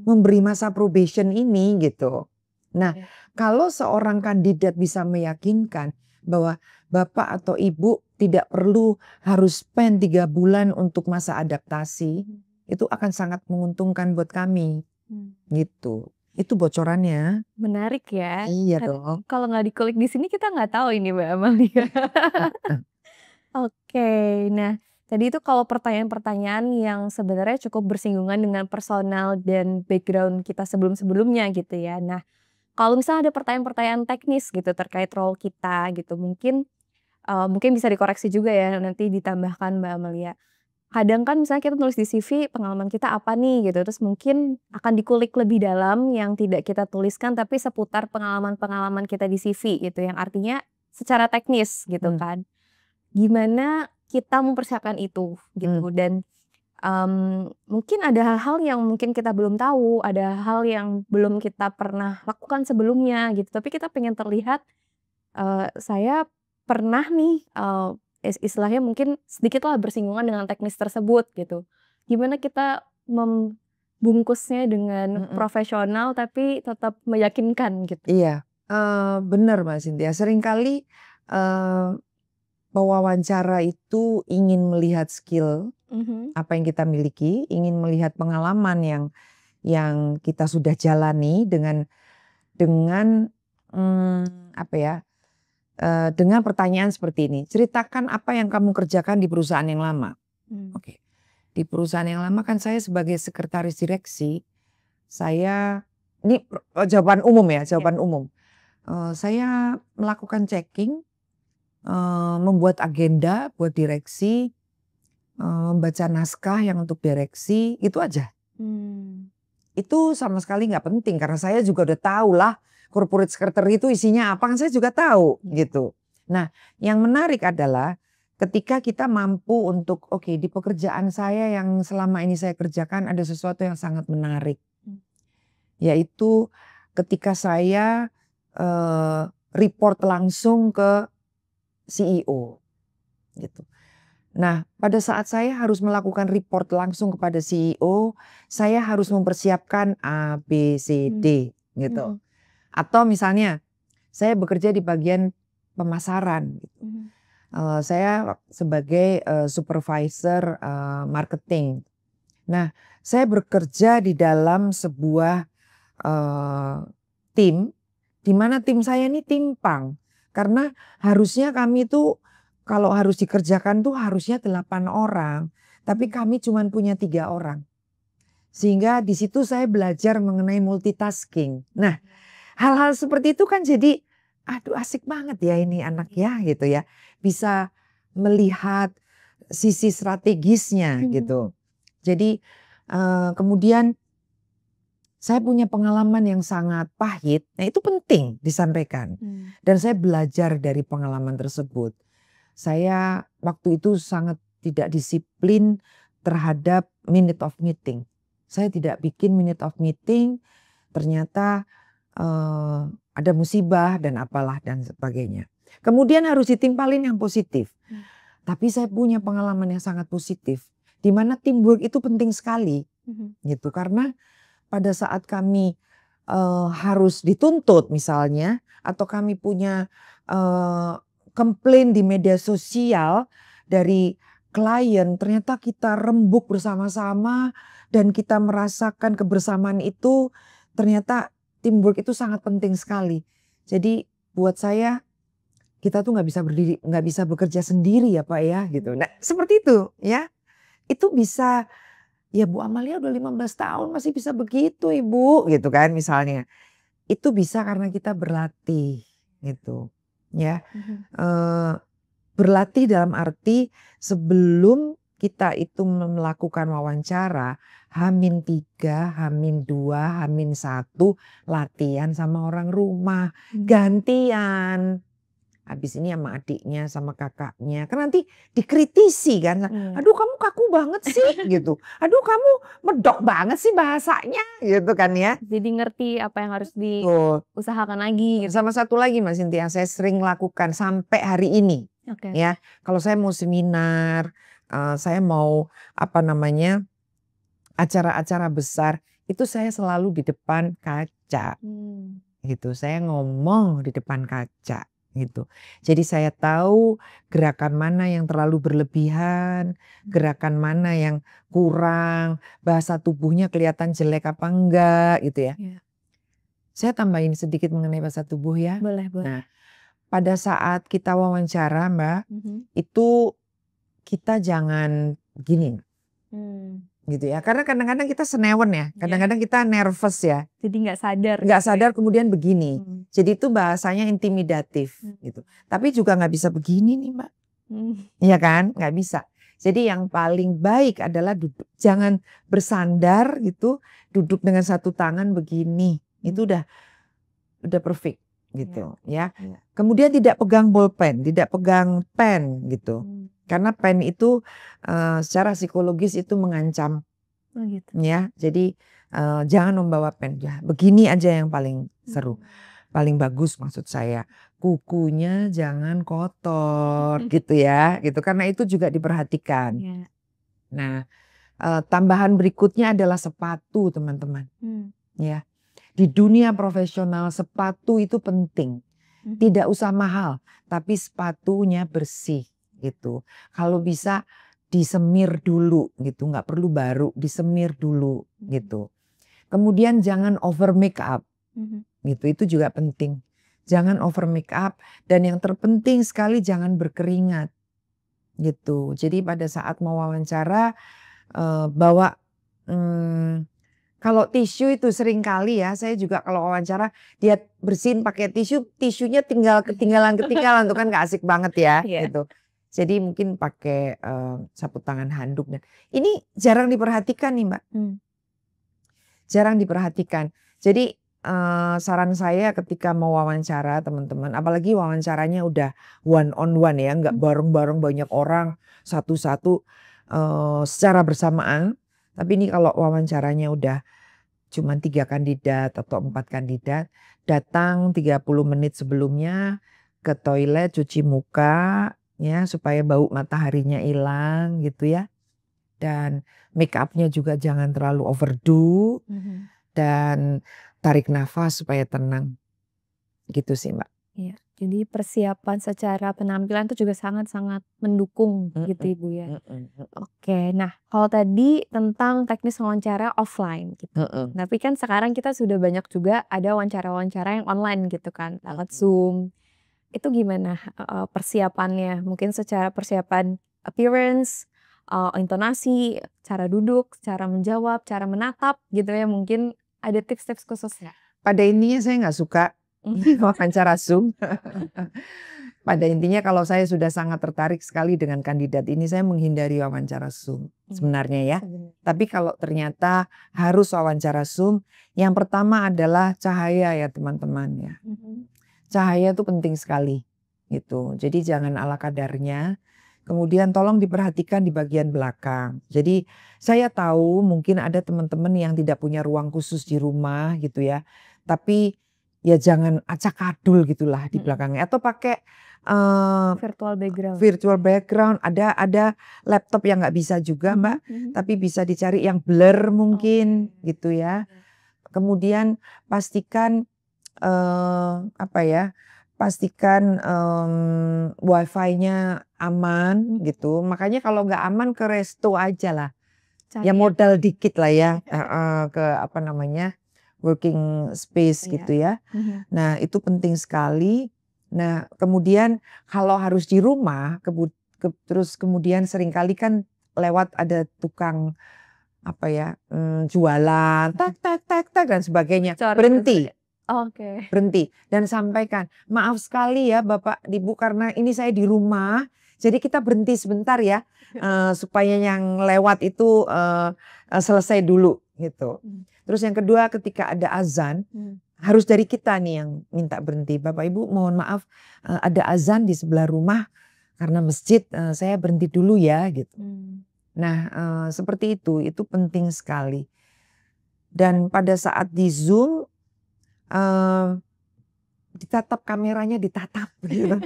memberi masa probation ini gitu. Nah, kalau seorang kandidat bisa meyakinkan bahwa bapak atau ibu tidak perlu harus spend 3 bulan untuk masa adaptasi, itu akan sangat menguntungkan buat kami gitu. Itu bocorannya. Menarik ya. Iya dong. Kalau nggak dikulik di sini kita nggak tahu ini Mbak Amalia. Oke, nah tadi itu kalau pertanyaan-pertanyaan yang sebenarnya cukup bersinggungan dengan personal dan background kita sebelum-sebelumnya gitu ya. Nah, kalau misalnya ada pertanyaan-pertanyaan teknis gitu terkait role kita gitu, mungkin bisa dikoreksi juga ya nanti ditambahkan Mbak Amalia. Kadang kan misalnya kita tulis di CV pengalaman kita apa nih gitu, terus mungkin akan dikulik lebih dalam yang tidak kita tuliskan tapi seputar pengalaman-pengalaman kita di CV gitu, yang artinya secara teknis gitu kan. Gimana kita mempersiapkan itu gitu dan mungkin ada hal-hal yang mungkin kita belum tahu, ada hal yang belum kita pernah lakukan sebelumnya gitu, tapi kita pengen terlihat, saya pernah nih, istilahnya mungkin sedikitlah bersinggungan dengan teknis tersebut gitu. Gimana kita membungkusnya dengan profesional tapi tetap meyakinkan gitu? Iya, benar Mbak Cynthia. Seringkali pewawancara itu ingin melihat skill apa yang kita miliki, ingin melihat pengalaman yang kita sudah jalani dengan apa ya? Dengan pertanyaan seperti ini, ceritakan apa yang kamu kerjakan di perusahaan yang lama. Oke, di perusahaan yang lama kan saya sebagai sekretaris direksi, ini jawaban umum ya, jawaban umum. Saya melakukan checking, membuat agenda buat direksi, membaca naskah yang untuk direksi, itu aja. Itu sama sekali nggak penting karena saya juga udah tahu lah corporate secretary itu isinya apa kan saya juga tahu gitu. Nah, yang menarik adalah ketika kita mampu untuk di pekerjaan saya yang selama ini saya kerjakan ada sesuatu yang sangat menarik. Yaitu ketika saya report langsung ke CEO gitu. Nah, pada saat saya harus melakukan report langsung kepada CEO, saya harus mempersiapkan A, B, C, D gitu. Atau misalnya saya bekerja di bagian pemasaran gitu. Saya sebagai supervisor marketing. Nah, saya bekerja di dalam sebuah tim di mana tim saya ini timpang. Karena harusnya kami itu kalau harus dikerjakan tuh harusnya 8 orang, tapi kami cuma punya 3 orang. Sehingga di situ saya belajar mengenai multitasking. Nah, hal-hal seperti itu kan jadi aduh asik banget ya ini anak ya gitu ya. Bisa melihat sisi strategisnya gitu. Jadi kemudian saya punya pengalaman yang sangat pahit. Nah, itu penting disampaikan. Dan saya belajar dari pengalaman tersebut. Saya waktu itu sangat tidak disiplin terhadap minute of meeting. Saya tidak bikin minute of meeting, ternyata ada musibah dan apalah dan sebagainya. Kemudian harus ditimpalin yang positif. Tapi saya punya pengalaman yang sangat positif, di mana teamwork itu penting sekali, gitu. Karena pada saat kami harus dituntut misalnya, atau kami punya komplain di media sosial dari klien, ternyata kita rembuk bersama-sama dan kita merasakan kebersamaan itu, ternyata teamwork itu sangat penting sekali. Jadi buat saya kita tuh nggak bisa bekerja sendiri ya Pak ya gitu. Nah seperti itu ya, itu bisa ya Bu Amalia udah 15 tahun masih bisa begitu Ibu gitu kan misalnya. Itu bisa karena kita berlatih gitu ya. Berlatih dalam arti sebelum kita itu melakukan wawancara, H-3, H-2, H-1 latihan sama orang rumah, gantian. habis ini sama adiknya, sama kakaknya. Kan nanti dikritisi kan. Aduh kamu kaku banget sih gitu. Aduh kamu medok banget sih bahasanya gitu kan ya. Jadi ngerti apa yang harus Tuh. diusahakan lagi gitu. Sama satu lagi Mbak Cynthia, saya sering lakukan sampai hari ini. Oke. Ya, kalau saya mau seminar, saya mau apa namanya acara-acara besar, itu saya selalu di depan kaca. Gitu, saya ngomong di depan kaca gitu. Jadi saya tahu gerakan mana yang terlalu berlebihan, gerakan mana yang kurang, bahasa tubuhnya kelihatan jelek apa enggak gitu ya. Saya tambahin sedikit mengenai bahasa tubuh ya. Boleh. Nah, pada saat kita wawancara Mbak, itu kita jangan gini. Gitu ya, karena kadang-kadang kita senewen ya, kadang-kadang kita nervous ya. Jadi nggak sadar. Nggak sadar kemudian begini. Jadi itu bahasanya intimidatif gitu. Tapi juga nggak bisa begini nih Mbak. Iya kan, nggak bisa. Jadi yang paling baik adalah duduk, jangan bersandar gitu, duduk dengan satu tangan begini. Itu udah perfect gitu ya. Kemudian tidak pegang bolpen, tidak pegang pen gitu. Karena pen itu secara psikologis itu mengancam. Gitu. Ya, jadi jangan membawa pen ya. Begini aja yang paling seru. Paling bagus maksud saya. Kukunya jangan kotor gitu ya. Gitu karena itu juga diperhatikan. Nah, tambahan berikutnya adalah sepatu, teman-teman. Ya. Di dunia profesional sepatu itu penting. Tidak usah mahal, tapi sepatunya bersih gitu. Kalau bisa disemir dulu gitu, nggak perlu baru, disemir dulu gitu. Kemudian jangan over make up, gitu. Itu juga penting. Jangan over make up dan yang terpenting sekali jangan berkeringat, gitu. Jadi pada saat mau wawancara bawa kalau tisu itu sering kali ya, saya juga kalau wawancara dia bersihin pakai tisu, tisunya tinggal ketinggalan tuh kan nggak asik banget ya, gitu. Jadi mungkin pakai sapu tangan handuk dan ini jarang diperhatikan nih Mbak, jarang diperhatikan. Jadi saran saya ketika mau wawancara teman-teman, apalagi wawancaranya udah one on one ya, nggak bareng-bareng banyak orang satu-satu secara bersamaan. Tapi ini kalau wawancaranya udah cuma 3 kandidat atau 4 kandidat, datang 30 menit sebelumnya ke toilet cuci muka ya supaya bau mataharinya hilang gitu ya. Dan make upnya juga jangan terlalu overdo dan tarik nafas supaya tenang. Gitu sih Mbak. Iya, jadi persiapan secara penampilan itu juga sangat-sangat mendukung gitu Ibu ya. Oke, nah kalau tadi tentang teknis wawancara offline gitu. Tapi kan sekarang kita sudah banyak juga ada wawancara-wawancara yang online gitu kan, lewat Zoom. Itu gimana persiapannya? Mungkin secara persiapan appearance, intonasi, cara duduk, cara menjawab, cara menatap gitu ya. Mungkin ada tips-tips khususnya. Pada intinya saya nggak suka wawancara Zoom. Pada intinya kalau saya sudah sangat tertarik sekali dengan kandidat ini, saya menghindari wawancara Zoom sebenarnya ya. Tapi kalau ternyata harus wawancara Zoom, yang pertama adalah cahaya ya teman-teman ya. Cahaya itu penting sekali gitu. Jadi jangan ala kadarnya. Kemudian tolong diperhatikan di bagian belakang. Jadi saya tahu mungkin ada teman-teman yang tidak punya ruang khusus di rumah gitu ya. Tapi ya jangan acak adul gitulah di belakangnya. Atau pakai virtual background. Ada laptop yang nggak bisa juga Mbak. Tapi bisa dicari yang blur mungkin gitu ya. Kemudian pastikan pastikan wifi-nya aman gitu. Makanya kalau nggak aman ke resto aja lah. Ya modal dikit lah ya ke working space gitu ya. Nah itu penting sekali. Nah kemudian kalau harus di rumah, terus kemudian seringkali kan lewat ada tukang jualan, tak dan sebagainya. Berhenti. Berhenti dan sampaikan, maaf sekali ya Bapak Ibu karena ini saya di rumah, jadi kita berhenti sebentar ya supaya yang lewat itu selesai dulu gitu. Terus yang kedua ketika ada azan, harus dari kita nih yang minta berhenti. Bapak Ibu mohon maaf ada azan di sebelah rumah karena masjid, saya berhenti dulu ya gitu. Nah seperti itu penting sekali. Dan pada saat di Zoom ditatap kameranya ditatap gitu.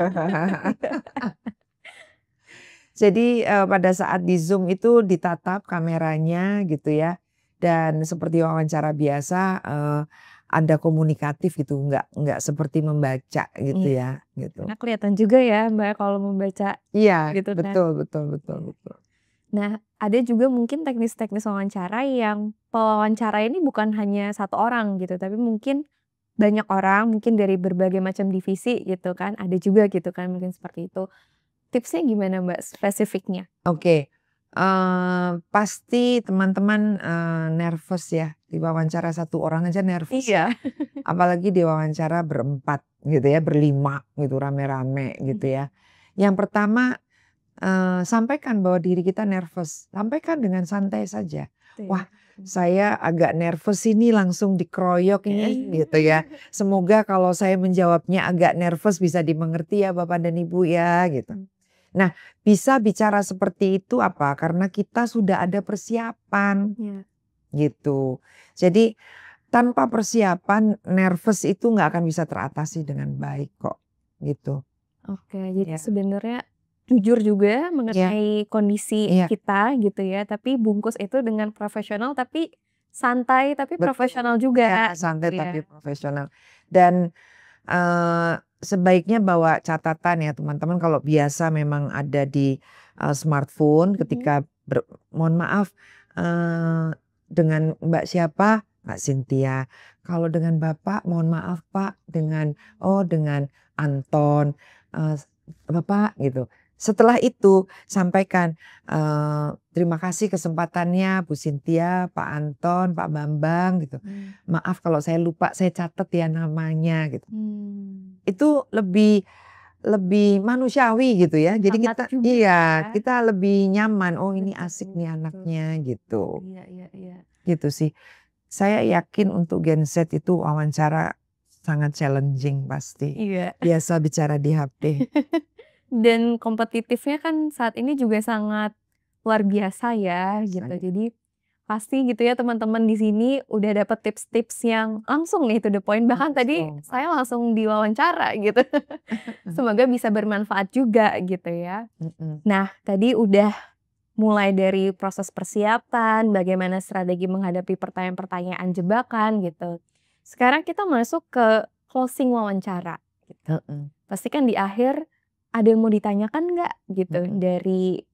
Jadi pada saat di Zoom itu ditatap kameranya gitu ya. Dan seperti wawancara biasa ada komunikatif gitu, nggak seperti membaca gitu ya gitu. Karena kelihatan juga ya Mbak kalau membaca Iya, gitu kan. betul. Nah, ada juga mungkin teknis-teknis wawancara yang pewawancara ini bukan hanya satu orang gitu, tapi mungkin banyak orang, mungkin dari berbagai macam divisi gitu kan, ada juga gitu kan mungkin seperti itu. Tipsnya gimana Mbak spesifiknya? Oke, pasti teman-teman nervous ya, diwawancara satu orang aja nervous. Iya. Apalagi diwawancara berempat gitu ya, berlima gitu rame-rame gitu ya. Yang pertama sampaikan bahwa diri kita nervous, sampaikan dengan santai saja. Wah, saya agak nervous ini langsung dikeroyok ini gitu ya. Semoga kalau saya menjawabnya agak nervous bisa dimengerti ya Bapak dan Ibu ya gitu. Nah, bisa bicara seperti itu apa? Karena kita sudah ada persiapan gitu. Jadi tanpa persiapan nervous itu nggak akan bisa teratasi dengan baik kok gitu. Oke, jadi sebenarnya jujur juga mengenai kondisi kita gitu ya, tapi bungkus itu dengan profesional tapi santai tapi profesional juga. Santai tapi profesional. Dan sebaiknya bawa catatan ya teman-teman, kalau biasa memang ada di smartphone ketika mohon maaf dengan Mbak siapa? Mbak Cynthia. Kalau dengan Bapak mohon maaf Pak dengan Anton, Bapak gitu. Setelah itu sampaikan terima kasih kesempatannya Bu Cynthia, Pak Anton, Pak Bambang gitu. Maaf kalau saya lupa, saya catat ya namanya gitu. Itu lebih manusiawi gitu ya. Jadi kita lebih nyaman. Oh ini asik nih anaknya gitu. Iya. Gitu sih. Saya yakin untuk Gen Z itu wawancara sangat challenging pasti. Biasa bicara di HP. Dan kompetitifnya kan saat ini juga sangat luar biasa ya gitu. Jadi pasti gitu ya teman-teman di sini udah dapat tips-tips yang langsung nih to the point. Bahkan tadi saya langsung diwawancara gitu. Semoga bisa bermanfaat juga gitu ya. Nah, tadi udah mulai dari proses persiapan, bagaimana strategi menghadapi pertanyaan-pertanyaan jebakan gitu. Sekarang kita masuk ke closing wawancara gitu. Pasti kan di akhir ada yang mau ditanyakan nggak gitu dari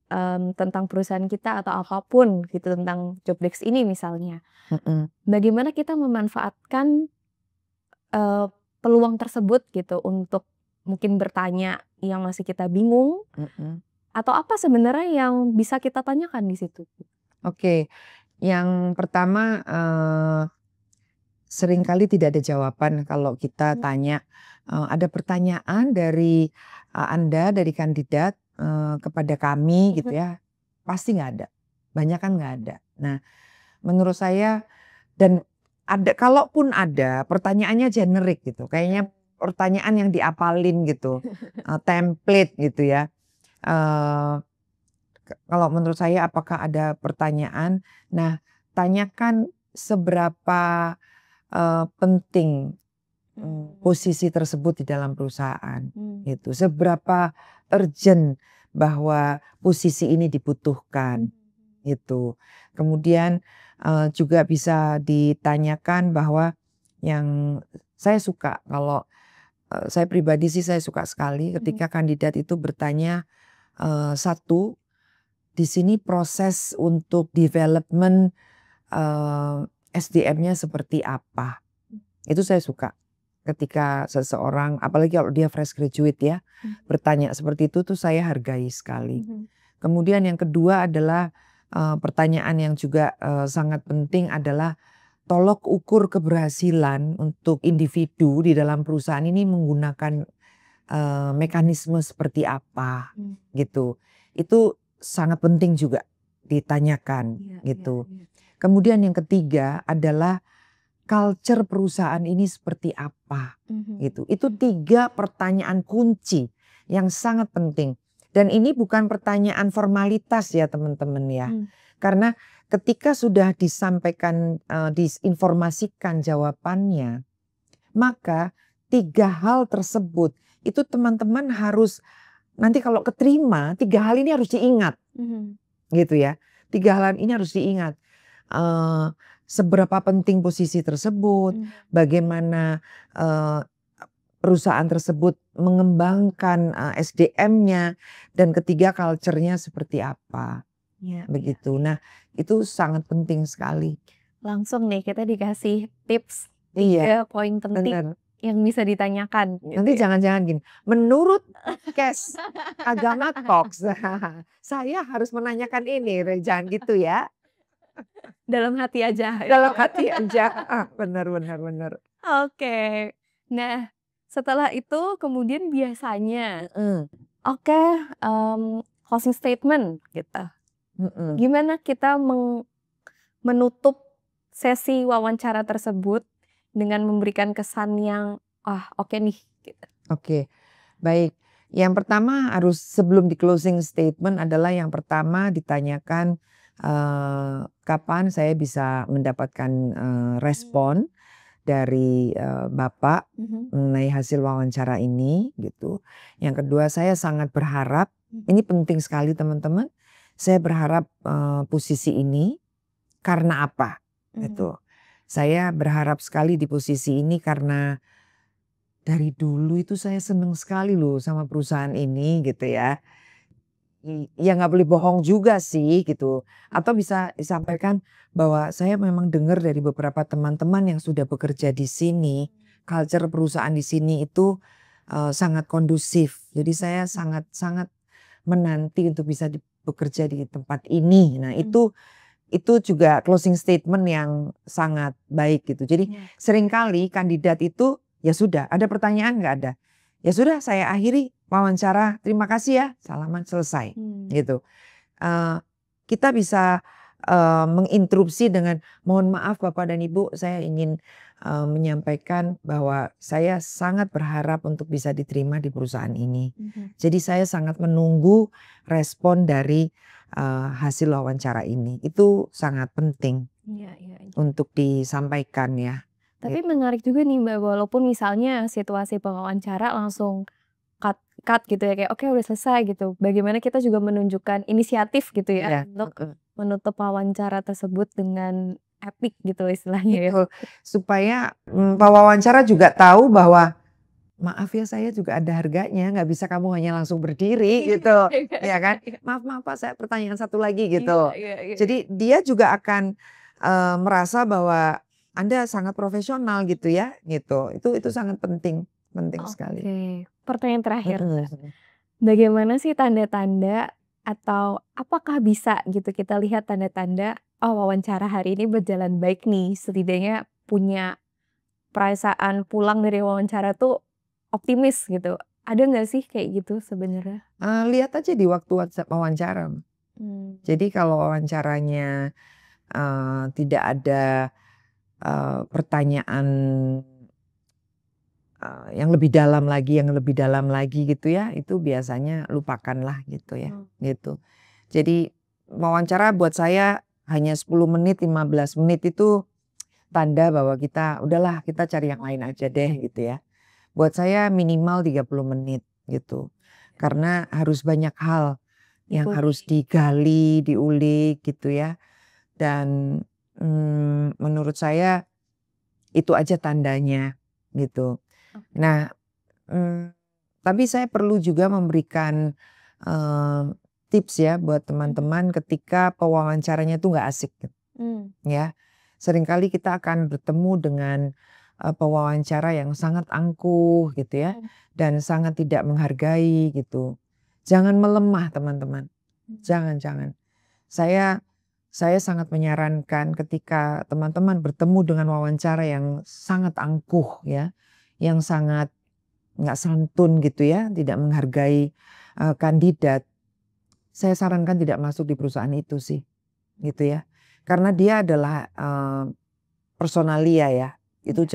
tentang perusahaan kita atau apapun gitu tentang job desk ini misalnya. Bagaimana kita memanfaatkan peluang tersebut gitu untuk mungkin bertanya yang masih kita bingung atau apa sebenarnya yang bisa kita tanyakan di situ? Oke, yang pertama seringkali tidak ada jawaban kalau kita tanya. Ada pertanyaan dari Anda, dari kandidat kepada kami gitu ya, pasti nggak ada. Banyak kan nggak ada. Nah, menurut saya dan ada, kalaupun ada pertanyaannya generik gitu, kayaknya pertanyaan yang diapalin gitu, template gitu ya. Kalau menurut saya apakah ada pertanyaan? Nah, tanyakan seberapa penting posisi tersebut di dalam perusahaan gitu. Seberapa urgent bahwa posisi ini dibutuhkan gitu. Kemudian juga bisa ditanyakan bahwa yang saya suka, kalau saya pribadi sih saya suka sekali ketika kandidat itu bertanya satu, di sini proses untuk development SDM-nya seperti apa. Itu saya suka. Ketika seseorang, apalagi kalau dia fresh graduate ya, bertanya seperti itu tuh saya hargai sekali. Kemudian yang kedua adalah pertanyaan yang juga sangat penting adalah tolok ukur keberhasilan untuk individu di dalam perusahaan ini menggunakan mekanisme seperti apa gitu. Itu sangat penting juga ditanyakan gitu. Kemudian yang ketiga adalah culture perusahaan ini seperti apa gitu. Itu 3 pertanyaan kunci yang sangat penting. Dan ini bukan pertanyaan formalitas ya teman-teman ya. Karena ketika sudah disampaikan, diinformasikan jawabannya, maka 3 hal tersebut itu teman-teman harus nanti kalau keterima 3 hal ini harus diingat. Gitu ya. 3 hal ini harus diingat. Seberapa penting posisi tersebut, bagaimana perusahaan tersebut mengembangkan SDM-nya, dan ketiga culture-nya seperti apa. Begitu. Nah, itu sangat penting sekali. Langsung nih kita dikasih tips 3 Iya, poin penting benar. yang bisa ditanyakan. Nanti jangan-jangan gini, menurut podcast Kagama Talks, saya harus menanyakan ini, jangan gitu ya. Dalam hati aja. Dalam hati aja. Benar. Oke. Nah, setelah itu kemudian biasanya closing statement gitu. Gimana kita menutup sesi wawancara tersebut dengan memberikan kesan yang oke nih gitu. Oke, baik. Yang pertama harus sebelum di closing statement adalah yang pertama ditanyakan kapan saya bisa mendapatkan respon dari Bapak mengenai hasil wawancara ini gitu. Yang kedua, saya sangat berharap, ini penting sekali teman-teman, saya berharap posisi ini karena apa? Itu. Saya berharap sekali di posisi ini karena dari dulu itu saya seneng sekali loh sama perusahaan ini gitu ya. Ya nggak boleh bohong juga sih gitu. Atau bisa disampaikan bahwa saya memang dengar dari beberapa teman-teman yang sudah bekerja di sini, culture perusahaan di sini itu sangat kondusif. Jadi saya sangat menanti untuk bisa bekerja di tempat ini. Nah itu juga closing statement yang sangat baik gitu. Jadi seringkali kandidat itu ya sudah ada pertanyaan nggak ada. Ya sudah saya akhiri wawancara, terima kasih ya, salaman selesai gitu. Kita bisa menginterupsi dengan mohon maaf Bapak dan Ibu, saya ingin menyampaikan bahwa saya sangat berharap untuk bisa diterima di perusahaan ini. Jadi saya sangat menunggu respon dari hasil wawancara ini. Itu sangat penting untuk disampaikan ya. Tapi menarik juga nih Mbak, walaupun misalnya situasi pewawancara langsung cut gitu ya, kayak oke udah selesai gitu. Bagaimana kita juga menunjukkan inisiatif gitu ya untuk menutup wawancara tersebut dengan epic gitu istilahnya ya. Supaya pewawancara juga tahu bahwa maaf ya saya juga ada harganya, nggak bisa kamu hanya langsung berdiri gitu, ya kan? Maaf Pak, saya pertanyaan satu lagi gitu. Jadi dia juga akan merasa bahwa Anda sangat profesional gitu ya, gitu. Itu sangat penting sekali. Oke, pertanyaan terakhir. Bagaimana sih tanda-tanda atau apakah bisa gitu kita lihat tanda-tanda wawancara hari ini berjalan baik nih, setidaknya punya perasaan pulang dari wawancara tuh optimis gitu. Ada nggak sih kayak gitu sebenarnya? Lihat aja di waktu wawancara. Jadi kalau wawancaranya tidak ada pertanyaan yang lebih dalam lagi gitu ya, itu biasanya lupakanlah gitu ya, gitu. Jadi wawancara buat saya hanya 10 menit, 15 menit itu tanda bahwa udahlah kita cari yang lain aja deh gitu ya. Buat saya minimal 30 menit gitu. Karena harus banyak hal yang harus digali, diulik gitu ya. Dan menurut saya itu aja tandanya gitu. Nah, tapi saya perlu juga memberikan tips ya buat teman-teman ketika pewawancaranya itu nggak asik, ya. Seringkali kita akan bertemu dengan pewawancara yang sangat angkuh gitu ya, dan sangat tidak menghargai gitu. Jangan melemah teman-teman, jangan. Saya sangat menyarankan ketika teman-teman bertemu dengan wawancara yang sangat angkuh ya, yang sangat nggak santun gitu ya, tidak menghargai kandidat, saya sarankan tidak masuk di perusahaan itu sih, gitu ya. Karena dia adalah personalia ya. Itu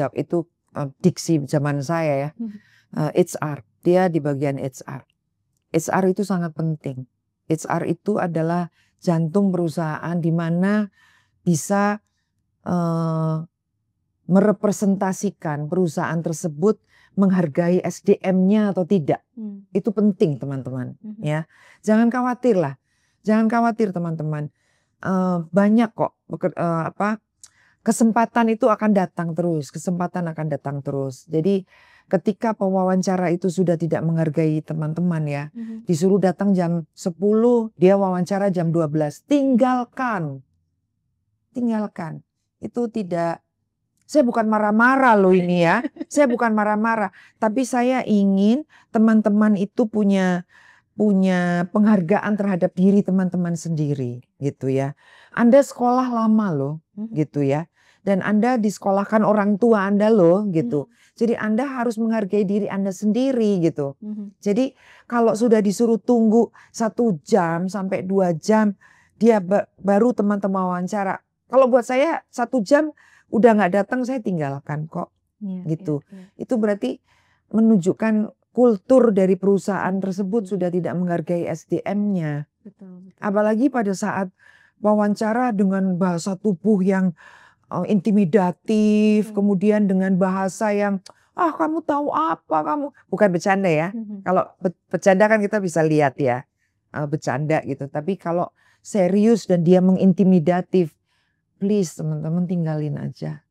diksi zaman saya ya. HR, dia di bagian HR. HR itu sangat penting. HR itu adalah jantung perusahaan di mana bisa merepresentasikan perusahaan tersebut menghargai SDM-nya atau tidak. Itu penting teman-teman. Ya, jangan khawatir lah. Jangan khawatir teman-teman. Banyak kok kesempatan itu akan datang terus. Kesempatan akan datang terus. Jadi ketika pewawancara itu sudah tidak menghargai teman-teman ya, disuruh datang jam 10, dia wawancara jam 12. Tinggalkan. Itu tidak, saya bukan marah-marah loh ini ya. Saya bukan marah-marah. Tapi saya ingin teman-teman itu punya penghargaan terhadap diri teman-teman sendiri gitu ya. Anda sekolah lama loh gitu ya. Dan Anda disekolahkan orang tua Anda loh gitu. Jadi Anda harus menghargai diri Anda sendiri gitu. Jadi kalau sudah disuruh tunggu 1 jam sampai 2 jam, dia baru teman-teman wawancara. Kalau buat saya 1 jam udah nggak datang, saya tinggalkan kok gitu. Itu berarti menunjukkan kultur dari perusahaan tersebut sudah tidak menghargai SDM-nya. Apalagi pada saat wawancara dengan bahasa tubuh yang intimidatif, kemudian dengan bahasa yang kamu tahu apa kamu, bukan bercanda ya. Kalau bercanda kan kita bisa lihat ya, bercanda gitu. Tapi kalau serius dan dia mengintimidatif, please teman-teman tinggalin aja.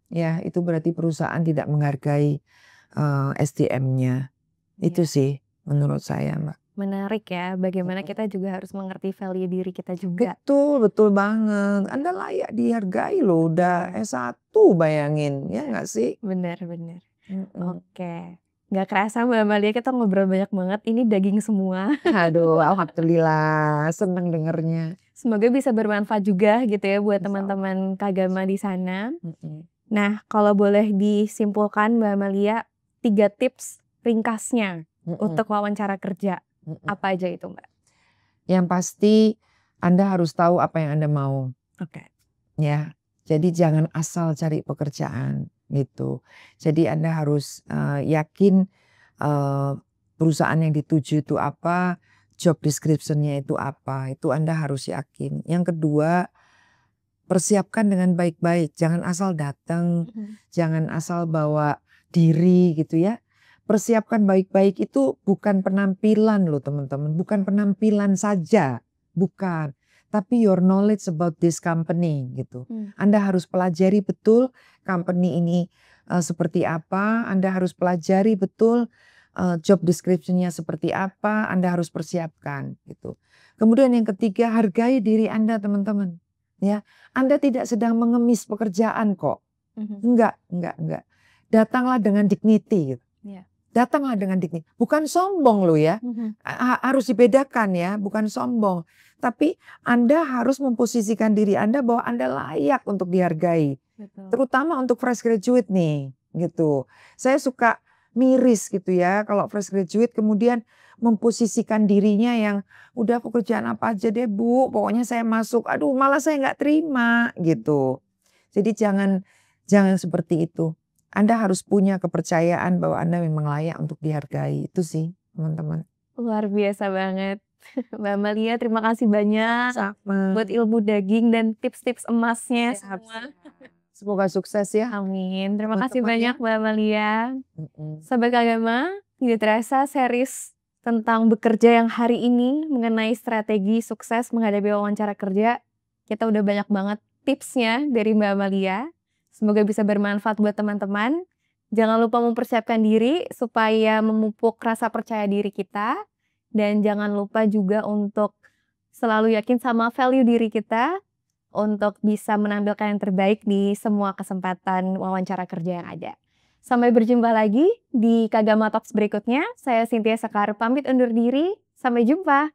Ya, itu berarti perusahaan tidak menghargai SDM-nya. Itu sih menurut saya, Mbak. Menarik ya, bagaimana kita juga harus mengerti value diri kita juga. Betul banget. Anda layak dihargai loh, udah S1 bayangin, ya nggak sih? Benar. Oke. Nggak kerasa Mbak Amalia kita ngobrol banyak banget, ini daging semua. Aduh, alhamdulillah, seneng dengernya. Semoga bisa bermanfaat juga gitu ya buat teman-teman Kagama di sana. Nah, kalau boleh disimpulkan Mbak Amalia, 3 tips ringkasnya untuk wawancara kerja. Apa aja itu Mbak? Yang pasti Anda harus tahu apa yang Anda mau. Oke. Ya, jadi jangan asal cari pekerjaan gitu. Jadi Anda harus yakin perusahaan yang dituju itu apa, job description-nya itu apa. Itu Anda harus yakin. Yang kedua, persiapkan dengan baik-baik. Jangan asal datang, jangan asal bawa diri gitu ya. Persiapkan baik-baik itu bukan penampilan loh teman-teman. Bukan penampilan saja. Bukan. Tapi your knowledge about this company gitu. Anda harus pelajari betul company ini seperti apa. Anda harus pelajari betul job description-nya seperti apa. Anda harus persiapkan gitu. Kemudian yang ketiga, hargai diri Anda teman-teman. Ya, Anda tidak sedang mengemis pekerjaan kok. Enggak. Datanglah dengan dignity gitu. Datanglah dengan dignity. Bukan sombong loh ya. Harus dibedakan ya, bukan sombong. Tapi Anda harus memposisikan diri Anda bahwa Anda layak untuk dihargai. Betul. Terutama untuk fresh graduate nih, gitu. Saya suka miris gitu ya kalau fresh graduate kemudian memposisikan dirinya yang udah pekerjaan apa aja deh Bu, pokoknya saya masuk. Aduh, malah saya nggak terima gitu. Jadi jangan seperti itu. Anda harus punya kepercayaan bahwa Anda memang layak untuk dihargai. Itu sih teman-teman. Luar biasa banget. Mbak Amalia terima kasih banyak. Sama. Buat ilmu daging dan tips-tips emasnya semua. Semoga sukses ya. Amin. Terima kasih banyak Mbak Amalia. Sahabat Kagama, tidak terasa series tentang bekerja yang hari ini mengenai strategi sukses menghadapi wawancara kerja. Kita udah banyak banget tipsnya dari Mbak Amalia. Semoga bisa bermanfaat buat teman-teman. Jangan lupa mempersiapkan diri supaya memupuk rasa percaya diri kita. Dan jangan lupa juga untuk selalu yakin sama value diri kita untuk bisa menampilkan yang terbaik di semua kesempatan wawancara kerja yang ada. Sampai berjumpa lagi di Kagama Talks berikutnya. Saya Cynthia Sekar pamit undur diri. Sampai jumpa.